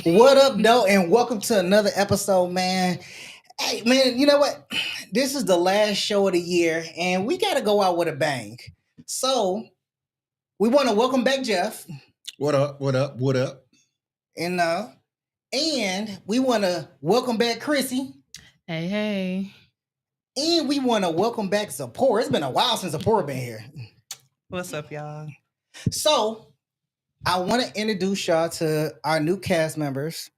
What up, though? And welcome to another episode, man. Hey, man, you know what? This is the last show of the year, and we got to go out with a bang. So, we want to welcome back Jeff. What up? What up? What up? And we want to welcome back Chrissy. Hey, hey. And we want to welcome back Zipporah. It's been a while since Zipporah been here. What's up, y'all? So, I want to introduce y'all to our new cast members,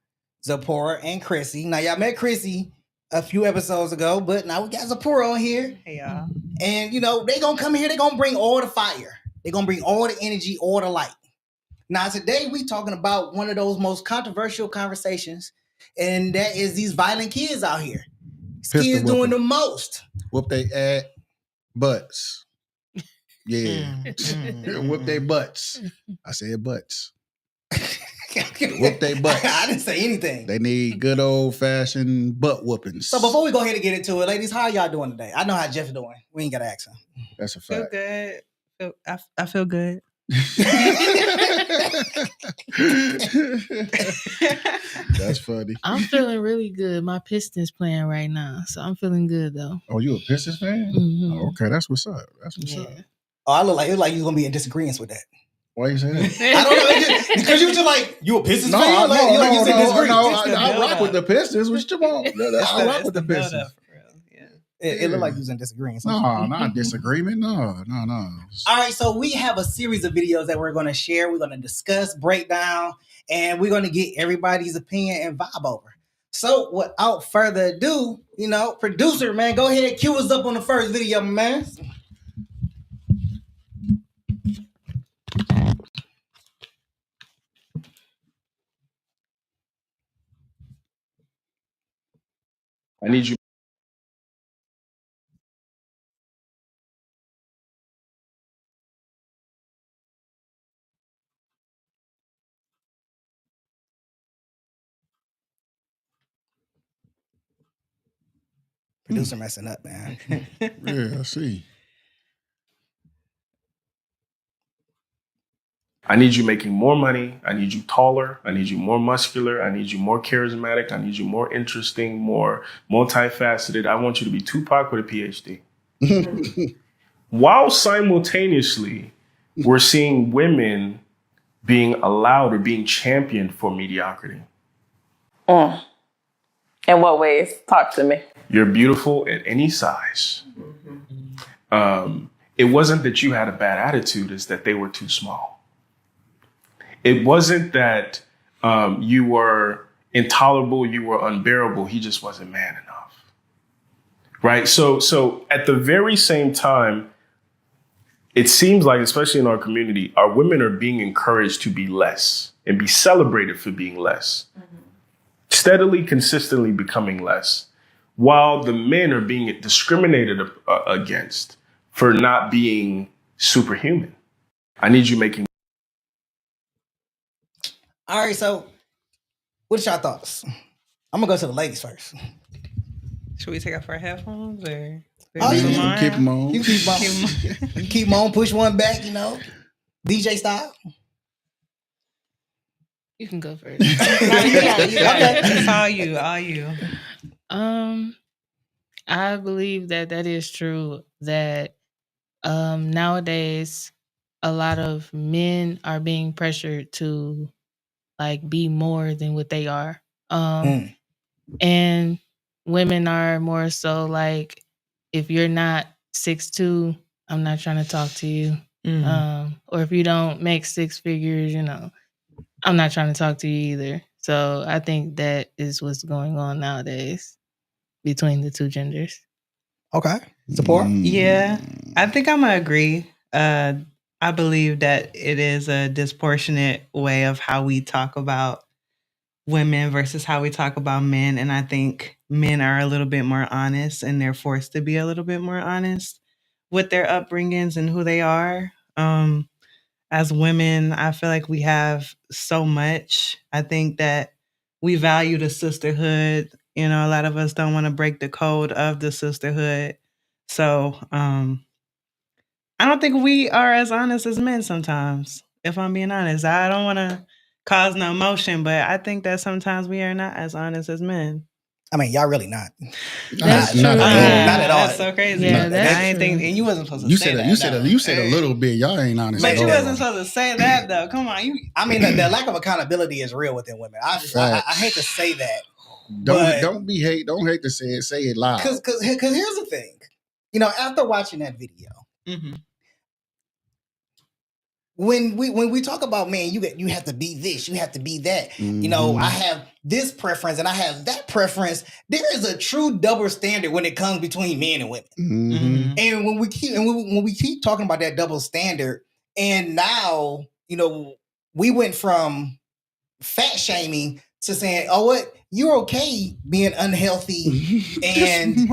Zipporah and Chrissy. Now, y'all met Chrissy a few episodes ago, but now we got Zipporah on here. Hey, y'all. And, you know, they going to come here. They going to bring all the fire. They going to bring all the energy, all the light. Now, today we talking about one of those most controversial conversations, and that is these violent kids out here. These kids doing the most. Whoop they butts. Yeah. Whoop they butts. I said butts. Whoop they butts. I didn't say anything. They need good old-fashioned butt whoopings. So before we go ahead and get into it, ladies, how y'all doing today? I know how Jeff's doing. We ain't got to ask him. That's a fact. Feel good. I feel good. That's funny. I'm feeling really good. My Pistons playing right now, so I'm feeling good though. Oh, you a Pistons fan? Mm-hmm. Oh, okay, that's what's up. That's what's up. Oh, I look like you're gonna be in disagreement with that. Why you saying that? I don't know. Because you were just like, you a Pistons fan? I rock with the Pistons. What you want? I rock with the Pistons. It looked like you was in disagreement. No, not disagreement. No. All right, so we have a series of videos that we're going to share. We're going to discuss, break down, and we're going to get everybody's opinion and vibe over. So without further ado, you know, producer, man, go ahead and cue us up on the first video, man. I need you. Producer messing up, man. Yeah, I see. I need you making more money. I need you taller. I need you more muscular. I need you more charismatic. I need you more interesting, more multifaceted. I want you to be Tupac with a PhD. While simultaneously, we're seeing women being allowed or being championed for mediocrity. In what ways? Talk to me. You're beautiful at any size. It wasn't that you had a bad attitude, it's that they were too small. It wasn't that you were intolerable, you were unbearable. He just wasn't man enough. Right? So at the very same time, it seems like, especially in our community, our women are being encouraged to be less and be celebrated for being less. Steadily, consistently becoming less, while the men are being discriminated against for not being superhuman. I need you making. All right, so what's your thoughts? I'm gonna go to the ladies first. Should we take off our headphones or? Oh, you can keep them on. You keep on. You keep them on. Push one back. You know, DJ style. You can go first. It's all you. I believe that is true. That nowadays a lot of men are being pressured to like be more than what they are, and women are more so like, if you're not 6'2", I'm not trying to talk to you. Or if you don't make six figures, you know, I'm not trying to talk to you either. So I think that is what's going on nowadays between the two genders. Okay. Support? Yeah, I think I'm going to agree. I believe that it is a disproportionate way of how we talk about women versus how we talk about men. And I think men are a little bit more honest, and they're forced to be a little bit more honest with their upbringings and who they are. As women, I feel like we have so much. I think that we value the sisterhood. You know, a lot of us don't want to break the code of the sisterhood. So I don't think we are as honest as men sometimes, if I'm being honest. I don't want to cause no motion. But I think that sometimes we are not as honest as men. I mean, y'all really not. That's true. Not at all. That's so crazy. Yeah, that's I ain't true. think, and you wasn't supposed to You say said that. you said a little bit. Y'all ain't honest. But at you all. wasn't supposed to say that though. Come on, I mean, the lack of accountability is real within women. I hate to say that. Don't hate to say it. Say it loud. Because here's the thing. You know, after watching that video, when we talk about man, you have to be this, you have to be that. You know, I have this preference and I have that preference. There is a true double standard when it comes between men and women. And when we keep talking about that double standard, and now you know we went from fat shaming to saying, oh, what? You're okay being unhealthy and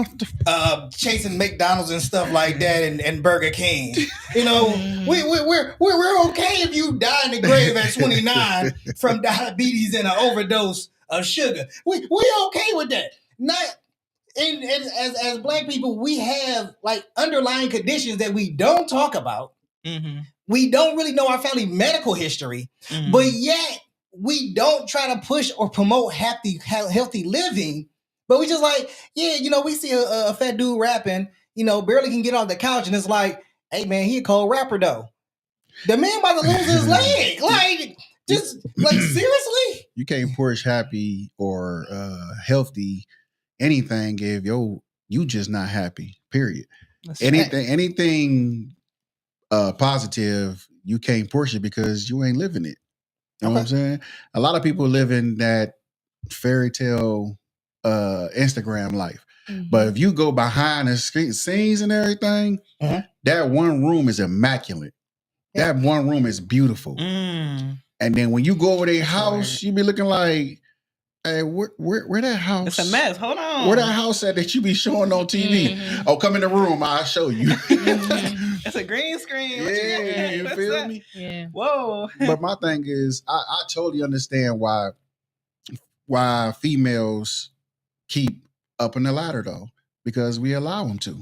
chasing McDonald's and stuff like that and Burger King. You know, we're okay if you die in the grave at 29 from diabetes and an overdose of sugar. We're okay with that. Not and as Black people, we have like underlying conditions that we don't talk about. We don't really know our family medical history, but yet we don't try to push or promote healthy living, but we just like, yeah, you know, we see a fat dude rapping, you know, barely can get off the couch, and it's like, hey man, he a cold rapper though. The man about to lose his leg. Like, just like seriously? You can't push happy or healthy anything if you just not happy. Period. Anything positive, you can't push it because you ain't living it. You know what I'm saying? A lot of people live in that fairy tale Instagram life. But if you go behind the scenes and everything, that one room is immaculate. That one room is beautiful. And then when you go over their house, you be looking like, hey, where that house? It's a mess. Hold on. Where that house at that you be showing on TV? Oh, come in the room. I'll show you. It's a green screen. Yeah, you feel me? Yeah. Whoa. But my thing is, I totally understand why females keep up in the ladder though, because we allow them to.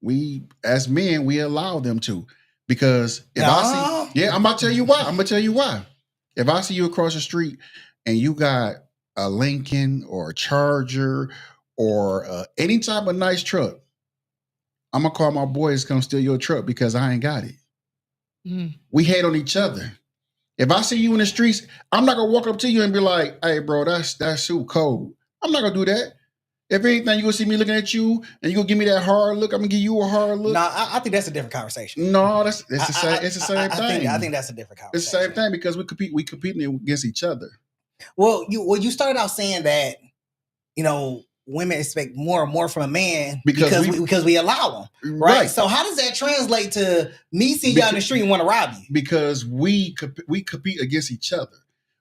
We, as men, we allow them to. Because if I see, I'm about to tell you why. If I see you across the street and you got a Lincoln or a Charger or any type of nice truck, I'm gonna call my boys to come steal your truck because I ain't got it. We hate on each other. If I see you in the streets, I'm not gonna walk up to you and be like, "Hey, bro, that's too cold." I'm not gonna do that. If anything, you gonna see me looking at you and you gonna give me that hard look. I'm gonna give you a hard look. No, I think that's a different conversation. No, it's the same thing. I think that's a different conversation. It's the same thing because we competing against each other. Well, you started out saying that, you know, women expect more and more from a man because we allow them, right? So how does that translate to me seeing you on the street and want to rob you? Because we compete against each other.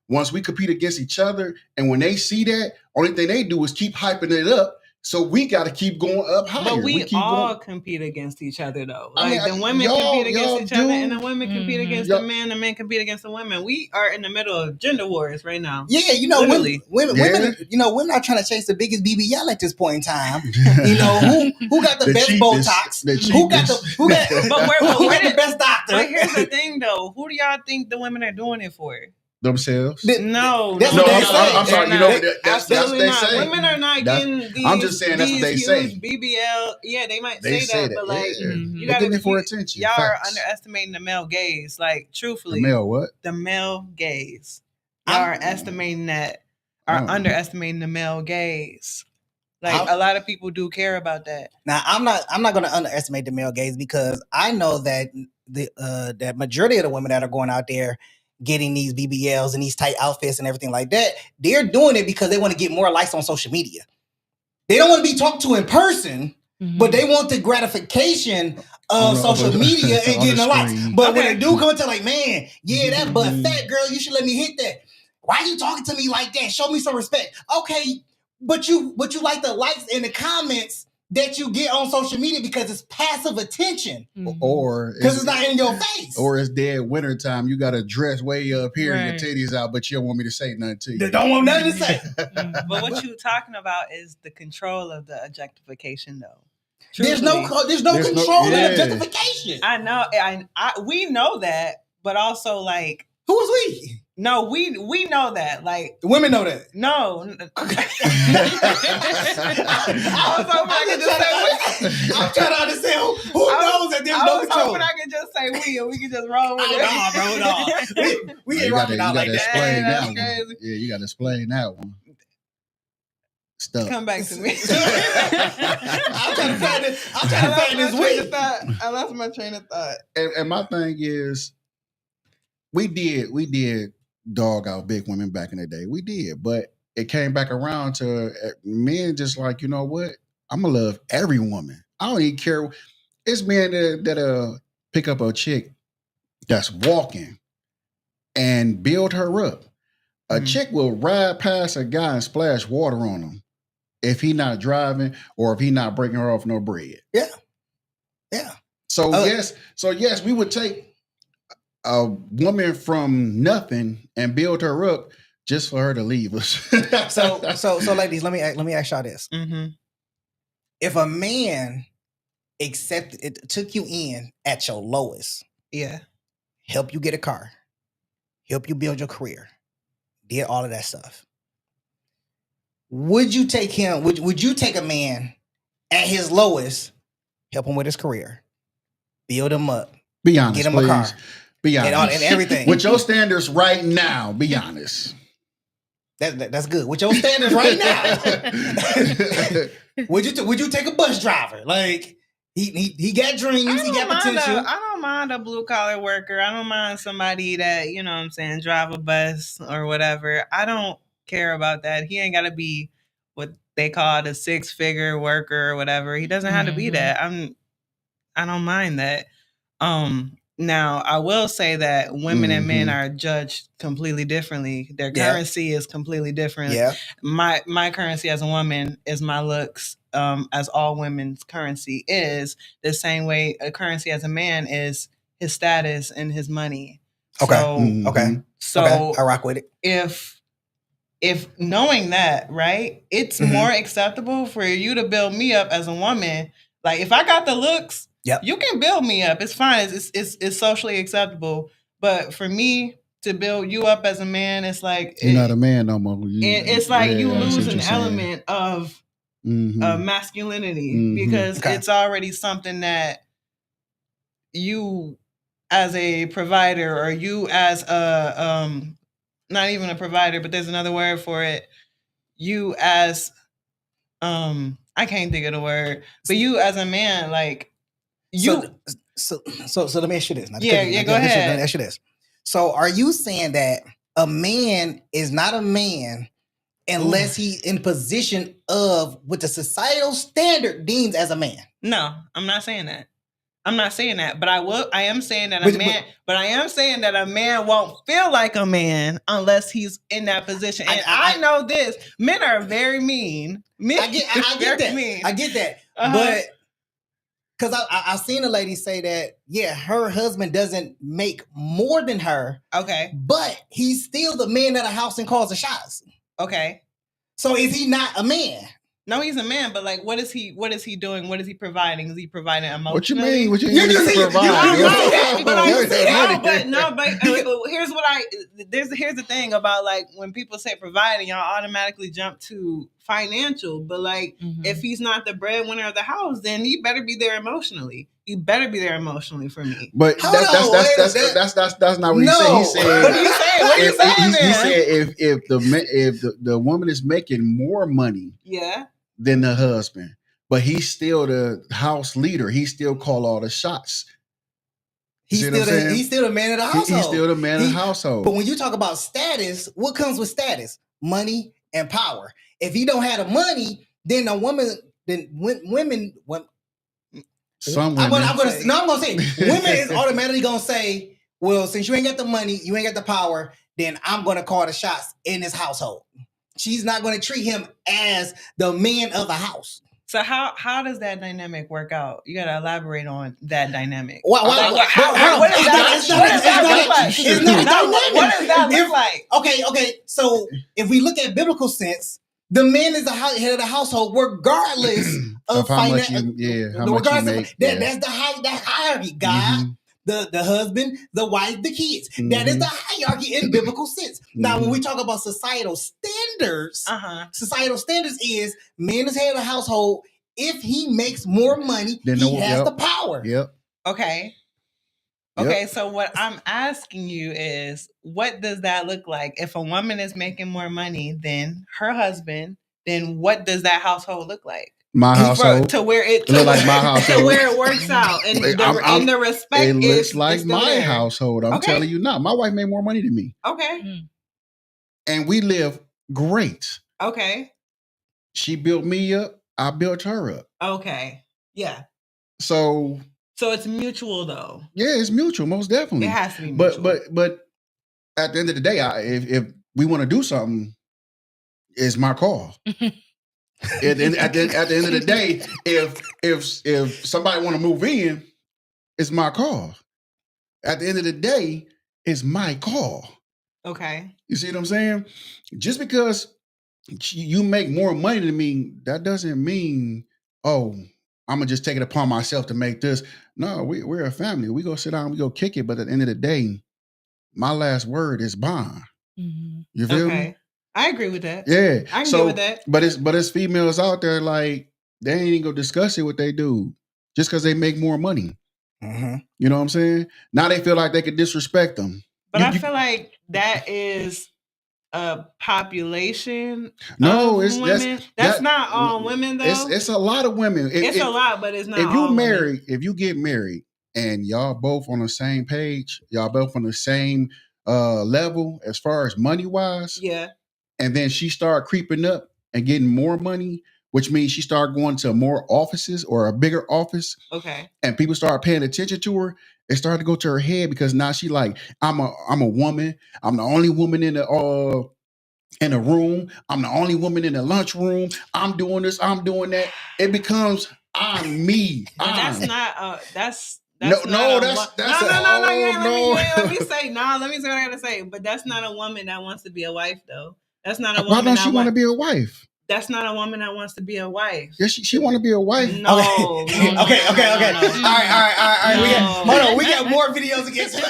Once we compete against each other, and when they see that, only thing they do is keep hyping it up. So we got to keep going up higher. But we all compete against each other, though. Like the women compete against each other, and the women compete against the men. The men compete against the women. We are in the middle of gender wars right now. Yeah, you know, women, you know, we're not trying to chase the biggest BBL at this point in time. You know, who got the best Botox? Who got the best doctor? But here's the thing, though. Who do y'all think the women are doing it for? Themselves? No, I'm sorry. You know, that's what they not. say. Women are not getting these. I'm just saying that's what they say. BBL, yeah, they might say that, but like, you got it for attention. Y'all are underestimating the male gaze. Like, truthfully, the male what? The male gaze. Y'all are underestimating the male gaze. Like, a lot of people do care about that. Now, I'm not going to underestimate the male gaze because I know that that majority of the women that are going out there getting these BBLs and these tight outfits and everything like that, they're doing it because they want to get more likes on social media. They don't want to be talked to in person, but they want the gratification of social media and getting the likes. But when a dude comes to like, man, yeah, that butt fat girl, you should let me hit that. Why are you talking to me like that? Show me some respect. Okay, but you like the likes and the comments that you get on social media because it's passive attention, or because it's not in your face, or it's dead winter time. You got a dress way up here and your titties out, but you don't want me to say nothing to you. They don't want nothing to say. But what you're talking about is the control of the objectification, though. There's no control in objectification. I know. We know that, but also like Who was we? No, we know that. Like The women know that. no. I was hoping I could just say we. I'm trying to understand who knows that there's no I was control. hoping I could just say we and we could just roll with it. No, bro, no. We ain't rocking out like that. Explain that one. Crazy. Yeah, you gotta explain that one. Stuff. Come back to me. I'm trying to find this. I'm trying to find this week. I lost my train of thought. And my thing is, we did dog out big women back in the day. We did, but it came back around to men just like, you know what? I'm gonna love every woman. I don't even care. It's men that pick up a chick that's walking and build her up. A chick will ride past a guy and splash water on him if he not driving or if he not breaking her off no bread. Yeah. So yes, we would take a woman from nothing and build her up just for her to leave us. So ladies, let me ask y'all this. Mm-hmm. If a man took you in at your lowest, Yeah. help you get a car, help you build your career, did all of that stuff, would you take him? Would you take a man at his lowest, help him with his career, build him up, Be honest, get him please. a car, Be honest. and everything? With your standards right now, be honest. That's good. With your standards right now, would you take a bus driver? Like he got dreams, he got potential. I don't mind a blue collar worker. I don't mind somebody that, you know what I'm saying, drive a bus or whatever. I don't care about that. He ain't gotta be what they call the 6-figure worker or whatever. He doesn't have to be that. I don't mind that. Now, I will say that women and men are judged completely differently. Their currency is completely different. Yeah. My currency as a woman is my looks, as all women's currency is. The same way a currency as a man is his status and his money. Okay. So I rock with it. If knowing that, right, it's more acceptable for you to build me up as a woman. Like if I got the looks, you can build me up. It's fine. It's socially acceptable. But for me to build you up as a man, it's like you're not a man no more. It's like you lose an element of masculinity because it's already something that you as a provider or you as a not even a provider, but there's another word for it. You as I can't think of the word, but you as a man, like you. So let me ask you this. Now, go ahead. Let me ask you this. So are you saying that a man is not a man unless he's in position of what the societal standard deems as a man? No, I'm not saying that. But I am saying that a man won't feel like a man unless he's in that position. And I know this. Men are very mean. I get that. Mean. I get that. But because I've seen a lady say that, her husband doesn't make more than her. Okay. But he's still the man of the house and calls the shots. Okay. So is he not a man? No, he's a man, but like, what is he doing? What is he providing? Is he providing emotionally? What you mean? What you mean provide? Here's the thing about like when people say providing, y'all automatically jump to financial. But like, if he's not the breadwinner of the house, then he better be there emotionally. He better be there emotionally for me. But that's not what he said. He said, what are you saying? What are you saying? He said if the woman is making more money, than the husband, but he's still the house leader. He still call all the shots. He's still the man of the household. He's still the man of the household. But when you talk about status, what comes with status? Money and power. If he don't have the money, then women. Some women. I'm gonna say women is automatically gonna say, well, since you ain't got the money, you ain't got the power, then I'm gonna call the shots in this household. She's not going to treat him as the man of the house. So how does that dynamic work out? You got to elaborate on that dynamic. What does that look like? Okay. So if we look at biblical sense, the man is the head of the household, regardless of how much you make. That's the hierarchy. God, the husband, the wife, the kids. That is the hierarchy in biblical sense. Now, when we talk about societal standards, societal standards is man is head of the household. If he makes more money, he has the power. Yep. Okay. Okay, so what I'm asking you is, what does that look like? If a woman is making more money than her husband, then what does that household look like? My household to where it look like my household, to where it works out, and the respect. It looks like is my there. household. I'm telling you now, my wife made more money than me. Okay, and we live great. Okay, she built me up. I built her up. Okay, yeah. So it's mutual, though. Yeah, it's mutual, most definitely. It has to be mutual. But at the end of the day, if we want to do something, it's my call. at the end of the day, if somebody want to move in, it's my call. At the end of the day, it's my call. Okay. You see what I'm saying? Just because you make more money than me, that doesn't mean, oh, I'm gonna just take it upon myself to make this. No, we're a family. We go sit down, we go kick it. But at the end of the day, my last word is bond. You feel me? I agree with that. Yeah, I can get with that. But it's females out there like they ain't even gonna discuss it with they do just because they make more money. You know what I'm saying? Now they feel like they could disrespect them. But I feel like that is a population. No, of women. That's not all women, though. It's a lot of women. It's a lot, but it's not. If you all marry, women. if you get married and y'all both on the same page, y'all both on the same level as far as money wise, yeah. And then she start creeping up and getting more money, which means she start going to more offices or a bigger office. Okay. And people start paying attention to her. It started to go to her head because now she like, I'm a woman. I'm the only woman in the room. I'm the only woman in the lunchroom. I'm doing this. I'm doing that. It becomes I'm me. But that's not. That's no. Let me say no. Let me say what I gotta say. But that's not a woman that wants to be a wife, though. That's not a woman. Why don't she want to be a wife? That's not a woman that wants to be a wife. Yeah, she want to be a wife. No. Okay. All right. Hold on. We got more videos to get to.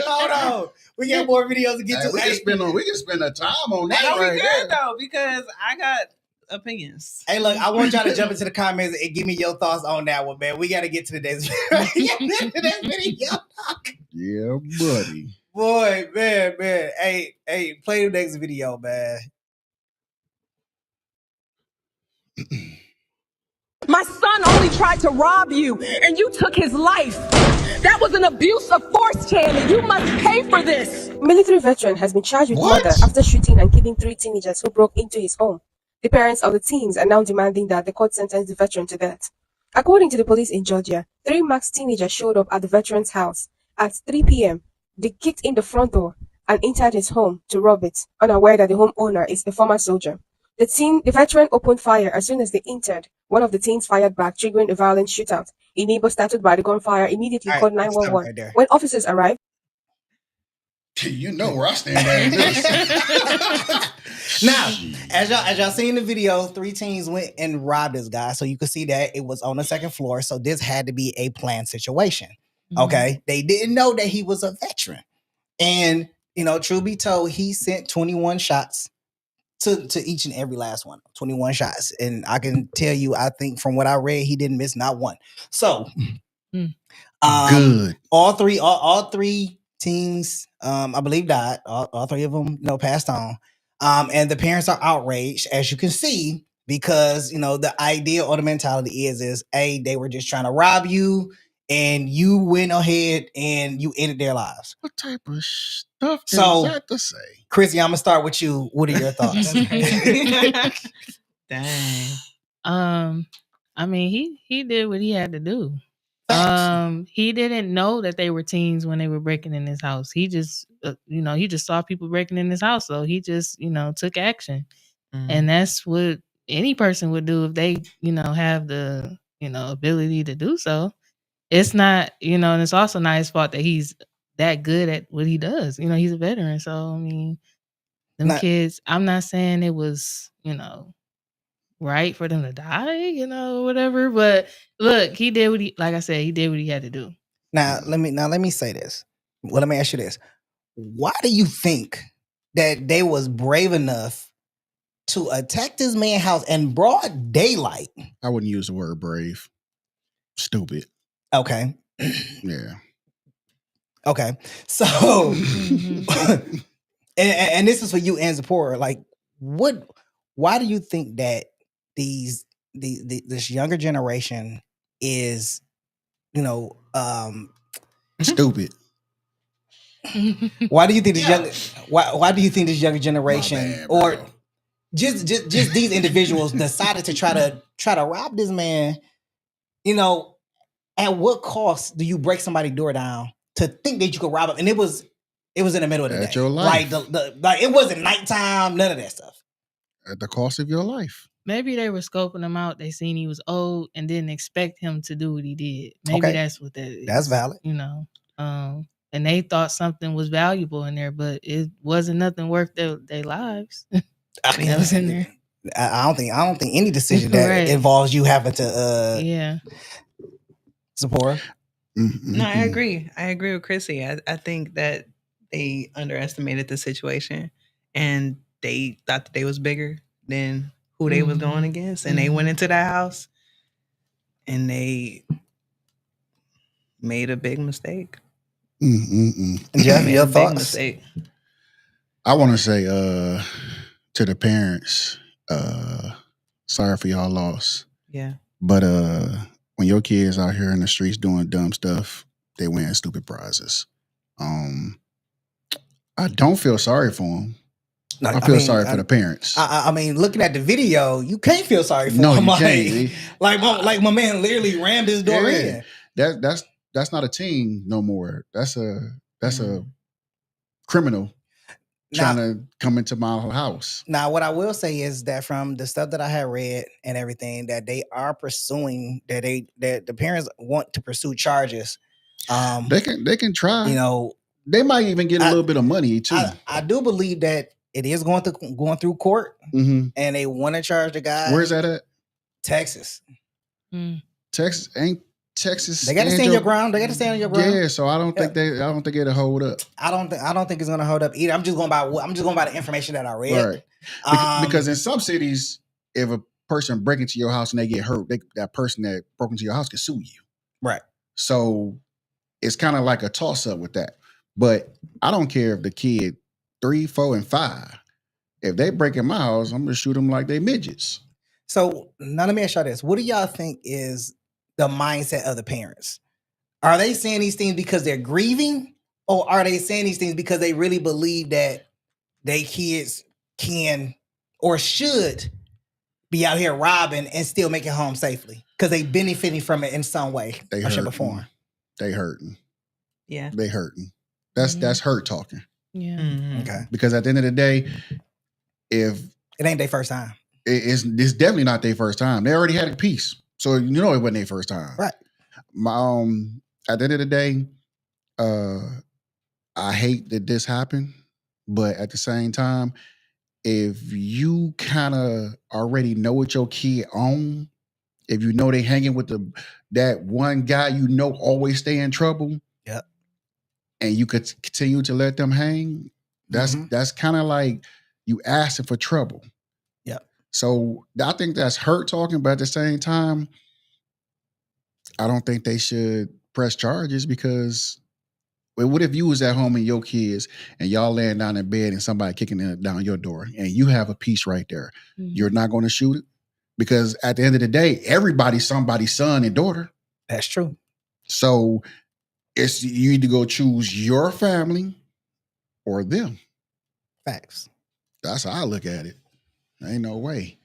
Hold on. We got more videos to get to. We can spend a time on that. No, we good though, because I got opinions. Hey, look, I want y'all to jump into the comments and give me your thoughts on that one, man. We got to get to the next video. Yeah, buddy. Boy, man. Hey, play the next video, man. My son only tried to rob you, and you took his life. That was an abuse of force, Channing. You must pay for this. Military veteran has been charged with murder after shooting and killing 3 teenagers who broke into his home. The parents of the teens are now demanding that the court sentence the veteran to death. According to the police in Georgia, 3 masked teenagers showed up at the veteran's house. At 3 p.m., they kicked in the front door and entered his home to rob it, unaware that the homeowner is a former soldier. The veteran opened fire as soon as they entered. One of the teens fired back, triggering a violent shootout. A neighbor startled by the gunfire immediately called 911. Right, when officers arrived, you know where I stand at this. Now, as y'all seen the video, 3 teens went and robbed this guy. So you could see that it was on the 2nd floor. So this had to be a planned situation. Okay. They didn't know that he was a veteran. And, truth be told, he sent 21 shots to each and every last one. 21 shots. And I can tell you, I think from what I read, he didn't miss not one. So good. All three teens, I believe, died. All 3 of them, passed on. And the parents are outraged, as you can see, because the idea or the mentality is they were just trying to rob you, and you went ahead and you ended their lives. What type of stuff is that to say? Chrissy, I'm gonna start with you. What are your thoughts? Dang. I mean, he did what he had to do. He didn't know that they were teens when they were breaking in his house. He just, he just saw people breaking in his house, so he just, took action. And that's what any person would do if they, have the, ability to do so. It's not, and it's also not his fault that he's that good at what he does. He's a veteran, so I mean, kids. I'm not saying it was, right for them to die, whatever. But look, he did what he, like I said, he did what he had to do. Now let me say this. Well, let me ask you this. Why do you think that they was brave enough to attack this man's house in broad daylight? I wouldn't use the word brave. Stupid. Okay. Yeah. Okay. So and this is for you and Zipporah. Like, why do you think that this younger generation is, stupid? Why do you think this why do you think this younger generation or just these individuals decided to try to rob this man? At what cost do you break somebody's door down to think that you could rob him? And it was in the middle of the day. Your life. Like it wasn't nighttime, none of that stuff. At the cost of your life. Maybe they were scoping him out. They seen he was old and didn't expect him to do what he did. Maybe that's what that is. That's valid. And they thought something was valuable in there, but it wasn't nothing worth their lives. I mean, that was in there. I don't think any decision that involves you having to support. No, I agree. I agree with Chrissy. I think that they underestimated the situation and they thought that they was bigger than who they was going against. And they went into that house and they made a big mistake. Jeff, your thoughts? I want to say to the parents, sorry for y'all loss. Yeah. But when your kids out here in the streets doing dumb stuff, they win stupid prizes. I don't feel sorry for them. No, I feel sorry for the parents. I mean, looking at the video, you can't feel sorry for them. You can't. Like my man literally rammed his door in. That's not a teen no more. That's a criminal trying to come into my house. Now, what I will say is that from the stuff that I had read and everything, that they are pursuing, that the parents want to pursue charges. They can try. They might even get a little bit of money too. I do believe that it is going through court, and they want to charge the guy. Where's that at? Texas. Texas ain't Texas. They got to stand your ground. They got to stand on your ground. Yeah, so I don't think it'll hold up. I don't think it's gonna hold up either. I'm just going by the information that I read. Right. Because in some cities, if a person break into your house and they get hurt, that person that broke into your house can sue you. Right. So it's kind of like a toss up with that. But I don't care if the kid 3, 4, and 5. If they break in my house, I'm gonna shoot them like they midgets. So now let me ask y'all this: what do y'all think is the mindset of the parents? Are they saying these things because they're grieving, or are they saying these things because they really believe that their kids can or should be out here robbing and still make it home safely because they benefiting from it in some way? They hurting. They hurting. Yeah. They hurting. That's hurt talking. Yeah. Okay. Because at the end of the day, if it ain't their first time, it's definitely not their first time. They already had a piece, so it wasn't their first time. Right. At the end of the day, I hate that this happened, but at the same time, if you kind of already know what your kid own, if you know they hanging with that one guy always stay in trouble, yep, and you could continue to let them hang, that's kind of like you asking for trouble. Yep. So I think that's hurt talking, but at the same time, I don't think they should press charges because what if you was at home and your kids and y'all laying down in bed and somebody kicking down your door and you have a piece right there? You're not going to shoot it? Because at the end of the day, everybody's somebody's son and daughter. That's true. So it's you either go choose your family or them. Facts. That's how I look at it. Ain't no way.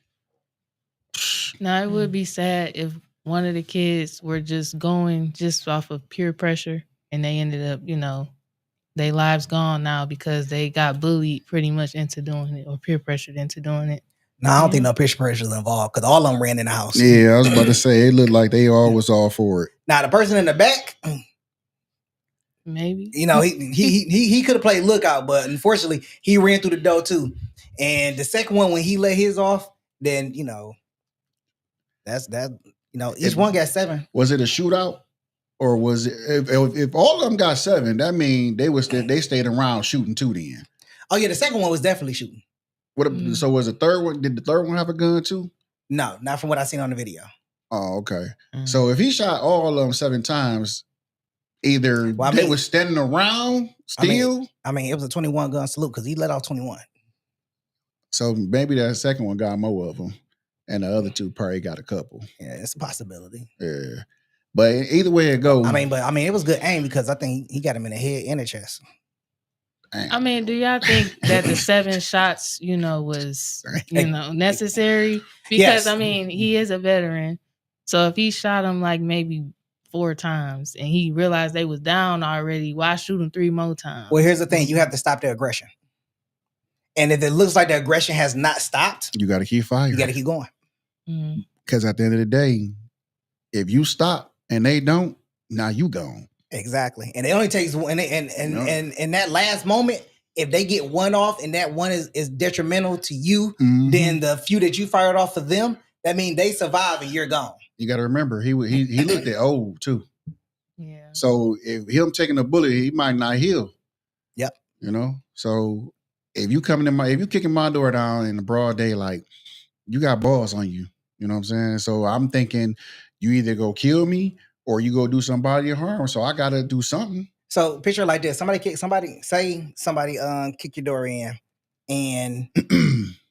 Now, it would be sad if one of the kids were just going just off of peer pressure and they ended up, their lives gone now because they got bullied pretty much into doing it or peer pressured into doing it. No, I don't think no peer pressure is involved because all of them ran in the house. Yeah, I was about to say, it looked like they all was all for it. Now, the person in the back, maybe, he could have played lookout, but unfortunately, he ran through the door too. And the second one, when he let his off, then, each one got 7. Was it a shootout Or was it if all of them got 7? That mean they stayed around shooting too. Then. Oh yeah, the second one was definitely shooting. So was the third one? Did the third one have a gun too? No, not from what I seen on the video. Oh, okay. So if he shot all of them 7 times, either they were standing around still. I mean, it was a 21 gun salute because he let off 21. So maybe that second one got more of them, and the other 2 probably got a couple. Yeah, it's a possibility. Yeah, but either way it goes. I mean, it was good aim because I think he got him in the head and the chest. I mean, do y'all think that the 7 shots, was, necessary? Because, yes. I mean, he is a veteran. So if he shot him like maybe 4 times and he realized they was down already, why shoot him 3 more times? Well, here's the thing. You have to stop the aggression. And if it looks like the aggression has not stopped, you got to keep firing. You got to keep going. Because at the end of the day, if you stop and they don't, now you gone. Exactly. And it only takes one. And in that last moment, if they get one off and that one is detrimental to you, then the few that you fired off of them, that means they survive and you're gone. You got to remember, he looked at old too. Yeah. So if him taking a bullet, he might not heal. Yep. So if you kicking my door down in the broad daylight, you got balls on you. You know what I'm saying? So I'm thinking you either go kill me or you go do somebody harm. So I got to do something. So picture like this: somebody kick your door in, and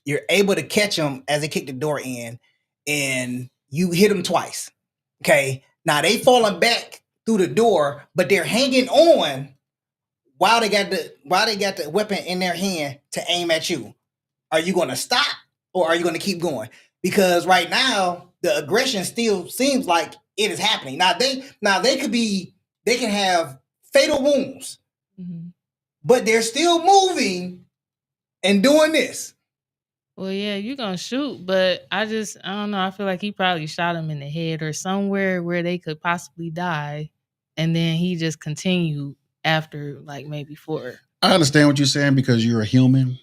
you're able to catch them as they kick the door in, and you hit them twice. Okay, now they falling back through the door, but they're hanging on while they got the weapon in their hand to aim at you. Are you going to stop or are you going to keep going? Because right now the aggression still seems like it is happening. Now they can have fatal wounds, but they're still moving and doing this. Well, yeah, you're going to shoot, but I don't know. I feel like he probably shot him in the head or somewhere where they could possibly die. And then he just continued after like maybe 4. I understand what you're saying because you're a human.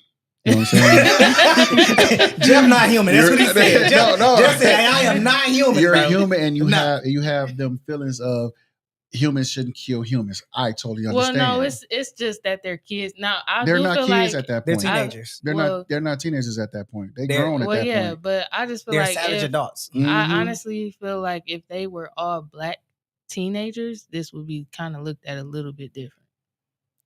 You know what I'm saying? Jeff not human. That's what he said. Jeff said, I am not human. You're a human and you have them feelings of humans shouldn't kill humans. I totally understand. Well, no, it's just that they're kids. Now, they're not kids at that point. They're teenagers. They're not teenagers at that point. They're grown at that point. Yeah, but I just feel they're like savage adults. I honestly feel like if they were all black teenagers, this would be kind of looked at a little bit different.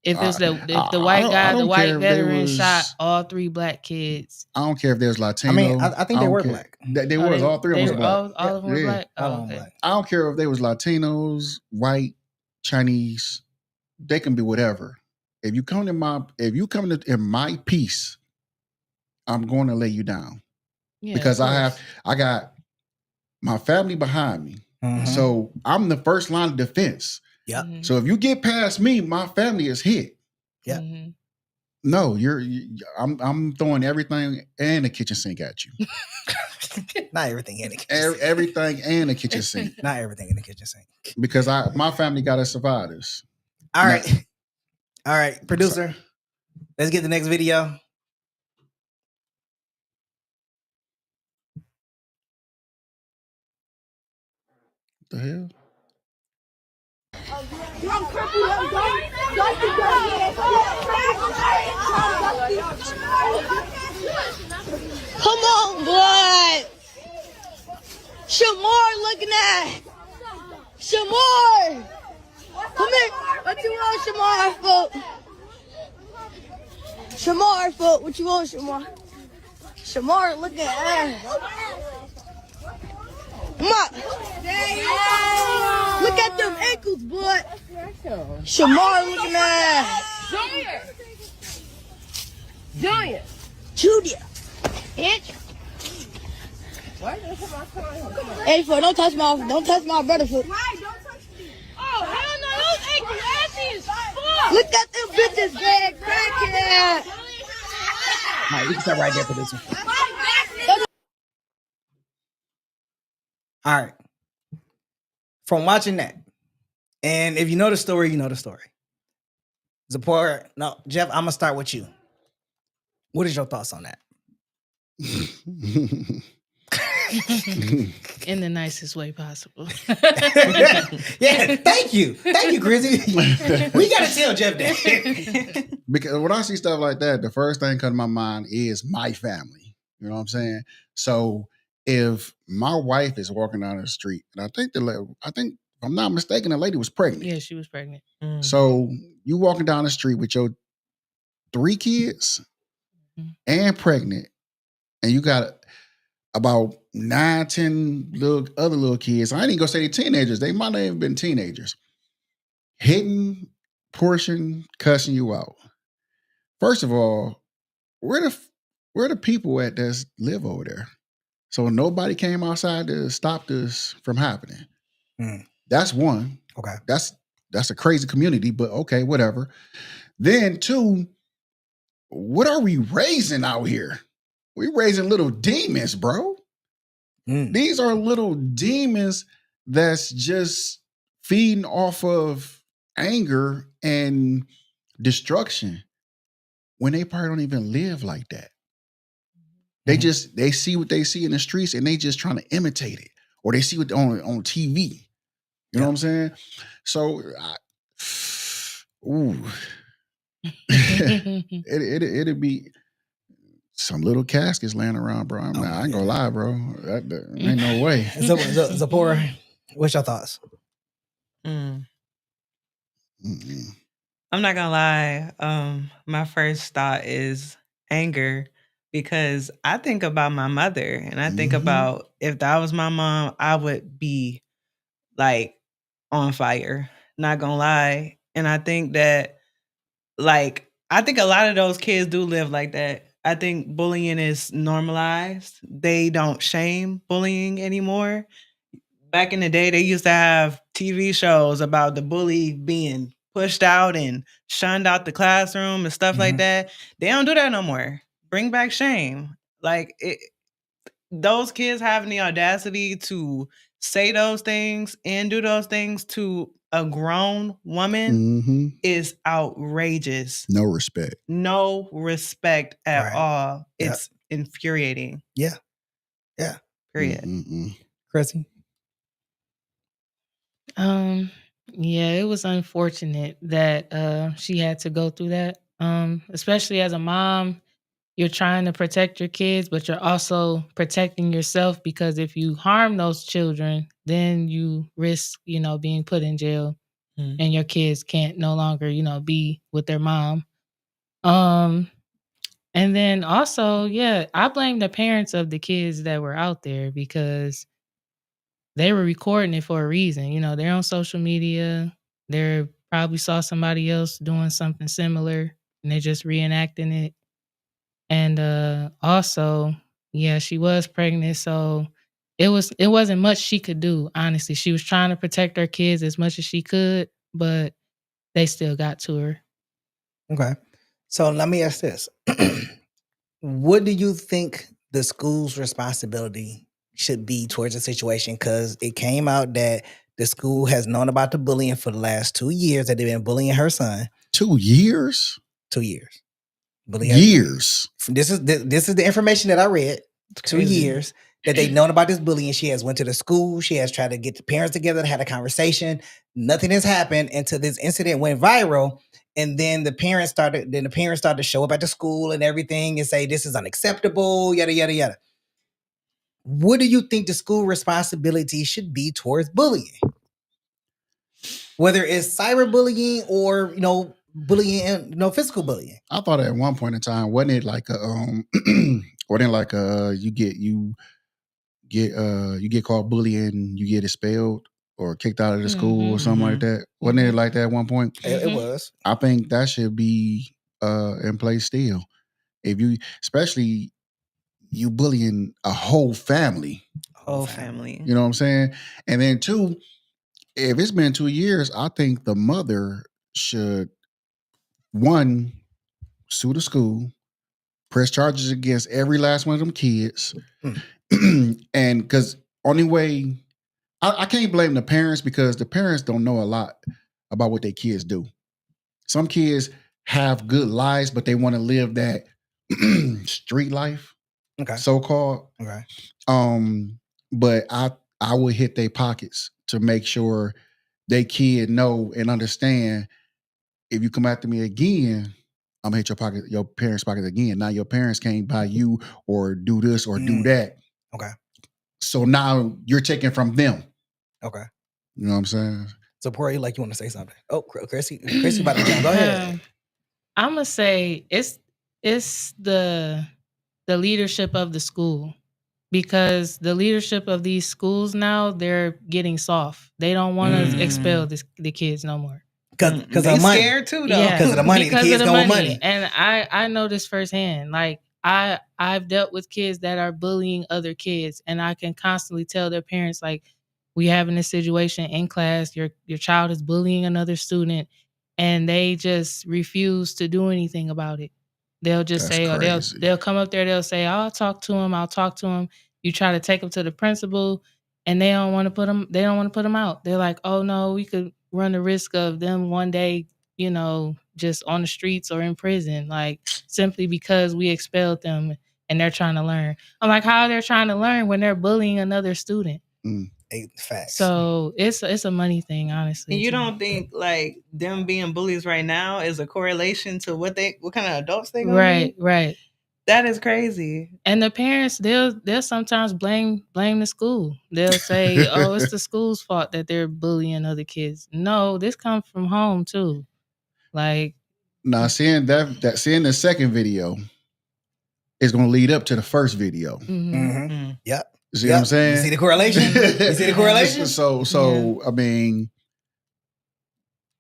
If it's the white veteran shot all 3 black kids. I don't care if there's Latino. I mean, I think they were black. They was all 3 of them was black. All of them were black. Oh, okay. I don't care if they was Latinos, white, Chinese. They can be whatever. If you come in my piece, I'm going to lay you down. Yeah, because I got my family behind me. So I'm the first line of defense. Yeah. So if you get past me, my family is hit. Yeah. No, I'm throwing everything and the kitchen sink at you. Not everything in the kitchen sink. Everything and the kitchen sink. Not everything in the kitchen sink. Because my family got to survive this. All right. All right, producer. Let's get the next video. What the hell? Come on, blood. Shamar looking at. Shamar. Come here. What you want, Shamar? Shamar, foot. What you want, Shamar? Shamar looking at. Come on. Look at them ankles, boy. Shamar looking at. Junior. Bitch. Hey, foot, don't touch my brother, foot. Oh, hell no, those ankles ashy as fuck. Look at them bitches, bad crackhead. All right, you can stop right there, producer. All right. From watching that, and if you know the story, you know the story. Zipporah, no, Jeff, I'm gonna start with you. What is your thoughts on that? In the nicest way possible. Yeah, thank you, Chrissy. We gotta tell Jeff that. Because when I see stuff like that, the first thing comes to my mind is my family. You know what I'm saying? So if my wife is walking down the street, and I think if I'm not mistaken, the lady was pregnant. Yeah, she was pregnant. So you walking down the street with your 3 kids and pregnant, and you got about 9, 10 other little kids. I ain't even gonna say they teenagers. They might not even been teenagers. Hitting, pushing, cussing you out. First of all, where the people at that live over there? So nobody came outside to stop this from happening. That's one. Okay. That's a crazy community, but okay, whatever. Then 2, what are we raising out here? We raising little demons, bro. These are little demons that's just feeding off of anger and destruction when they probably don't even live like that. They see what they see in the streets and they just trying to imitate it, or they see it on TV. You know what I'm saying? So, it'd be some little caskets laying around, bro. I ain't gonna lie, bro. That ain't no way. Zipporah, what's your thoughts? I'm not gonna lie. My first thought is anger, because I think about my mother and I think about if that was my mom, I would be like on fire. Not gonna lie. And I think that I think a lot of those kids do live like that. I think bullying is normalized. They don't shame bullying anymore. Back in the day, they used to have TV shows about the bully being pushed out and shunned out the classroom and stuff like that. They don't do that no more. Bring back shame. Those kids having the audacity to say those things and do those things to a grown woman is outrageous. No respect. No respect at all. It's infuriating. Yeah. Period. Chrissy? Yeah, it was unfortunate that she had to go through that. Especially as a mom, you're trying to protect your kids, but you're also protecting yourself, because if you harm those children, then you risk, being put in jail, and your kids can't no longer, be with their mom. And then also, I blame the parents of the kids that were out there, because they were recording it for a reason. They're on social media. They probably saw somebody else doing something similar and they're just reenacting it. And also, she was pregnant, so it wasn't much she could do, honestly. She was trying to protect her kids as much as she could, but they still got to her. Okay. So let me ask this. What do you think the school's responsibility should be towards the situation? Because it came out that the school has known about the bullying for the last 2 years, that they've been bullying her son. 2 years? 2 years. Years. This is the information that I read. 2 years that they've known about this bullying. She has went to the school. She has tried to get the parents together and had a conversation. Nothing has happened until this incident went viral. And then the parents started to show up at the school and everything and say, this is unacceptable, yada, yada, yada. What do you think the school responsibility should be towards bullying? Whether it's cyberbullying or, bullying, physical bullying. I thought at one point in time, wasn't it like you get called bullying, you get expelled or kicked out of the school or something like that? Wasn't it like that at one point? It was. I think that should be in place still. If you, especially you bullying a whole family. Whole family. You know what I'm saying? And then 2, if it's been 2 years, I think the mother should, 1, sue the school, press charges against every last one of them kids. And because only way, I can't blame the parents, because the parents don't know a lot about what their kids do. Some kids have good lives, but they want to live that street life, so-called. Okay. but I would hit their pockets to make sure they kid know and understand. If you come after me again, I'm gonna hit your parents' pocket again. Now your parents can't buy you or do this or do that. Okay. So now you're taking from them. Okay. You know what I'm saying? So Pori, like you want to say something? Oh, Chrissy about to jump. Go ahead. I'm gonna say it's the leadership of the school, because the leadership of these schools now, they're getting soft. They don't want to expel the kids no more. Because of money. Scared too, though. Yeah, Because of the money. Because the kids of the want money. money. And I know this firsthand. Like I've dealt with kids that are bullying other kids, and I can constantly tell their parents, like, we having this situation in class, your child is bullying another student, and they just refuse to do anything about it. They'll just That's say, or crazy. they'll come up there, they'll say, I'll talk to him. You try to take him to the principal, and they don't want to put him out. They're like, oh no, we could run the risk of them one day, just on the streets or in prison, like, simply because we expelled them and they're trying to learn. I'm like, how are they trying to learn when they're bullying another student? Facts. So it's a money thing, honestly. And you don't think like them being bullies right now is a correlation to what kind of adults they gonna be? Right. That is crazy. And the parents, they'll sometimes blame the school. They'll say, oh, it's the school's fault that they're bullying other kids. No, this comes from home too. Like, now seeing the second video is going to lead up to the first video. Yep. You see what I'm saying? You see the correlation? So I mean,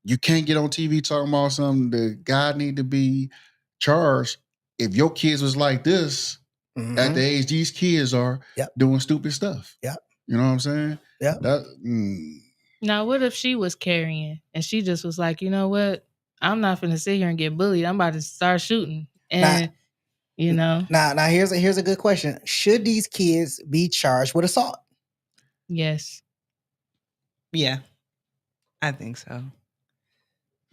you can't get on TV talking about something that God need to be charged. If your kids was like this at the age these kids are doing stupid stuff. Yeah. You know what I'm saying? Yeah. Now, what if she was carrying and she just was like, you know what? I'm not finna sit here and get bullied. I'm about to start shooting. And Now here's a good question. Should these kids be charged with assault? Yes. Yeah. I think so.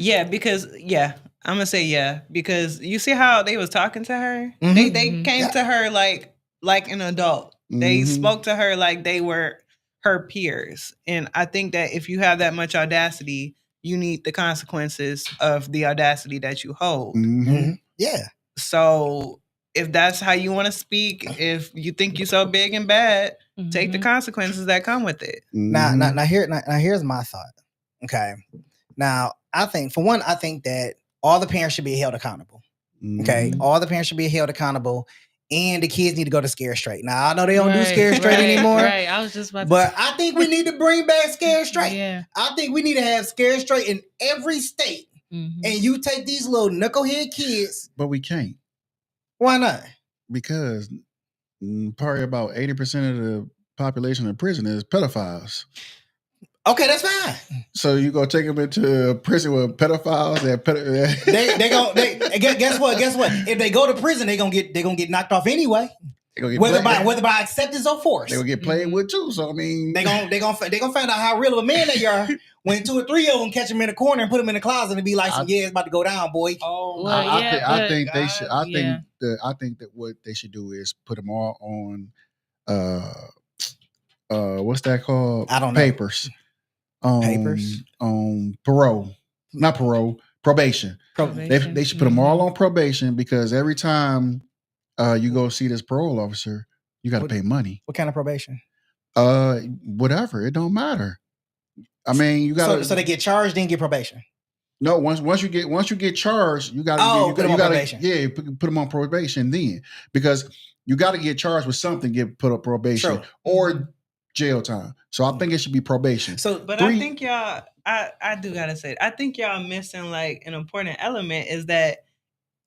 Yeah, because I'm gonna say yeah, because you see how they was talking to her? They came to her like an adult. They spoke to her like they were her peers. And I think that if you have that much audacity, you need the consequences of the audacity that you hold. Yeah. So if that's how you want to speak, if you think you're so big and bad, take the consequences that come with it. Now here's my thought. Okay. Now, I think that all the parents should be held accountable. Okay. All the parents should be held accountable, and the kids need to go to Scare Straight. Now, I know they don't do Scare Straight anymore. Right. I was just about to But I think we need to bring back Scare Straight. Yeah. I think we need to have Scare Straight in every state. And you take these little knucklehead kids. But we can't. Why not? Because probably about 80% of the population in prison is pedophiles. Okay, that's fine. So you gonna take them into a prison with pedophiles? Guess what? If they go to prison, they gonna get knocked off anyway. Whether by acceptance or force, they gonna get played with too. So I mean, they gonna find out how real of a man they are when 2 or 3 of them catch them in a corner and put them in a closet and be like, it's about to go down, boy. Oh, I think they should. I think that what they should do is put them all on. What's that called? I don't know. Papers. Parole. Not parole. Probation. They should put them all on probation, because every time you go see this parole officer, you got to pay money. What kind of probation? Whatever. It don't matter. I mean, you got so they get charged, then get probation. No, once you get charged, you got to put them on probation. Yeah, put them on probation then, because you got to get charged with something, get put up probation or jail time. So I think it should be probation. But I think y'all, I do gotta say, I think y'all missing like an important element is that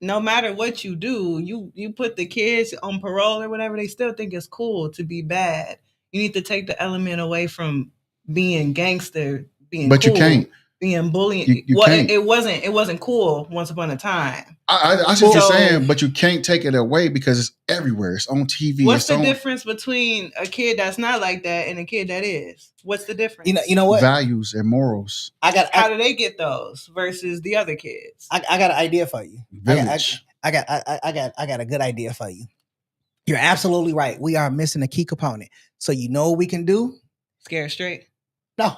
no matter what you do, you put the kids on parole or whatever, they still think it's cool to be bad. You need to take the element away from being gangster, being but cool, you can't. Being bullying. Can't. It wasn't cool once upon a time. I see what you're saying, but you can't take it away because it's everywhere. It's on TV. What's the difference between a kid that's not like that and a kid that is? What's the difference? You know what? Values and morals. How do they get those versus the other kids? I got an idea for you. Village. I got a good idea for you. You're absolutely right. We are missing a key component. So you know what we can do? Scare straight? No.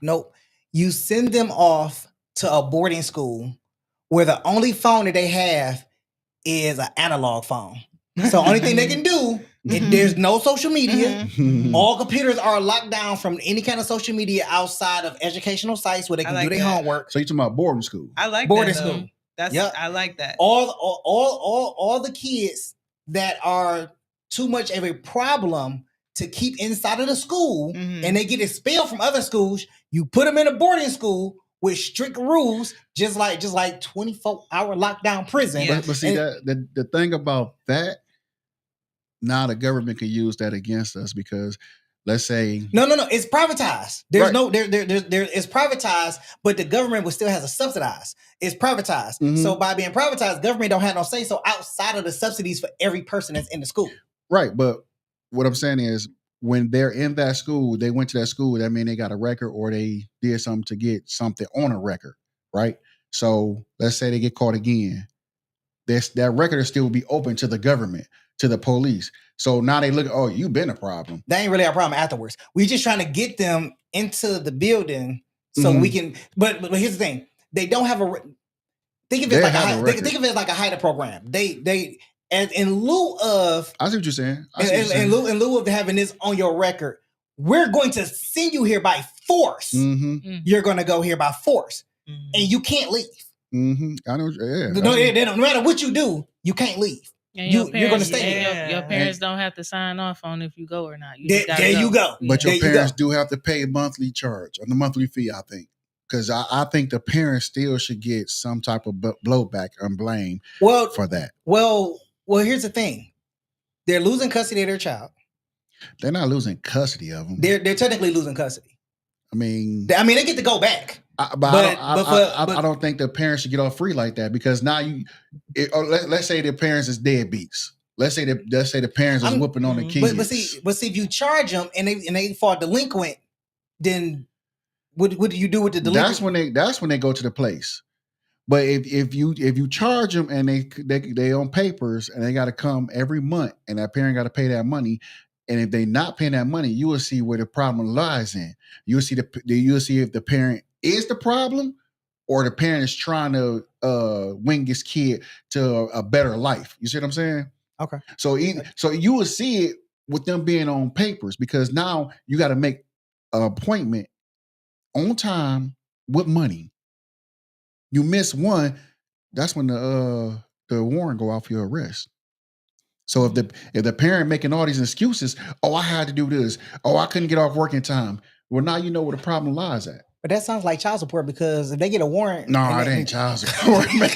Nope. You send them off to a boarding school where the only phone that they have is an analog phone. So only thing they can do, there's no social media. All computers are locked down from any kind of social media outside of educational sites where they can do their homework. So you talking about boarding school? I like boarding that, school. I like that. All the kids that are too much of a problem to keep inside of the school and they get expelled from other schools, you put them in a boarding school with strict rules, just like 24-hour lockdown prison. But see, the thing about that, now the government can use that against us because let's say no, it's privatized. There's it's privatized, but the government still has to subsidize. It's privatized. So by being privatized, government don't have no say so outside of the subsidies for every person that's in the school. Right, but what I'm saying is when they're in that school, they went to that school, that means they got a record or they did something to get something on a record, right? So let's say they get caught again. That record will still be open to the government, to the police. So now they look, oh, you've been a problem. That ain't really our problem afterwards. We're just trying to get them into the building so we can, but here's the thing. They don't have think of it like a HIDA program. They and in lieu of, I see what you're saying. In lieu of having this on your record, we're going to send you here by force. You're going to go here by force, and you can't leave. I know. Yeah. No matter what you do, you can't leave. You're going to stay here. Your parents don't have to sign off on if you go or not. There you go. But your parents do have to pay a monthly charge, or the monthly fee, I think. Because I think the parents still should get some type of blowback and blame for that. Well, here's the thing. They're losing custody of their child. They're not losing custody of them. They're technically losing custody. I mean, they get to go back. I don't think the parents should get off free like that because now let's say the parents is deadbeats. Let's say the parents is whooping on the kids. But see, if you charge them and they fall delinquent, then what do you do with the delinquent? That's when they go to the place. But if you charge them and they on papers and they got to come every month and that parent got to pay that money, and if they not paying that money, you will see where the problem lies in. You'll see if the parent is the problem or the parent is trying to wing his kid to a better life. You see what I'm saying? Okay. So you will see it with them being on papers because now you got to make an appointment on time with money. You miss one, that's when the warrant go out for your arrest. So if the parent making all these excuses, oh, I had to do this, oh, I couldn't get off work in time. Well, now you know where the problem lies at. But that sounds like child support because if they get a warrant, no, it ain't child support, man.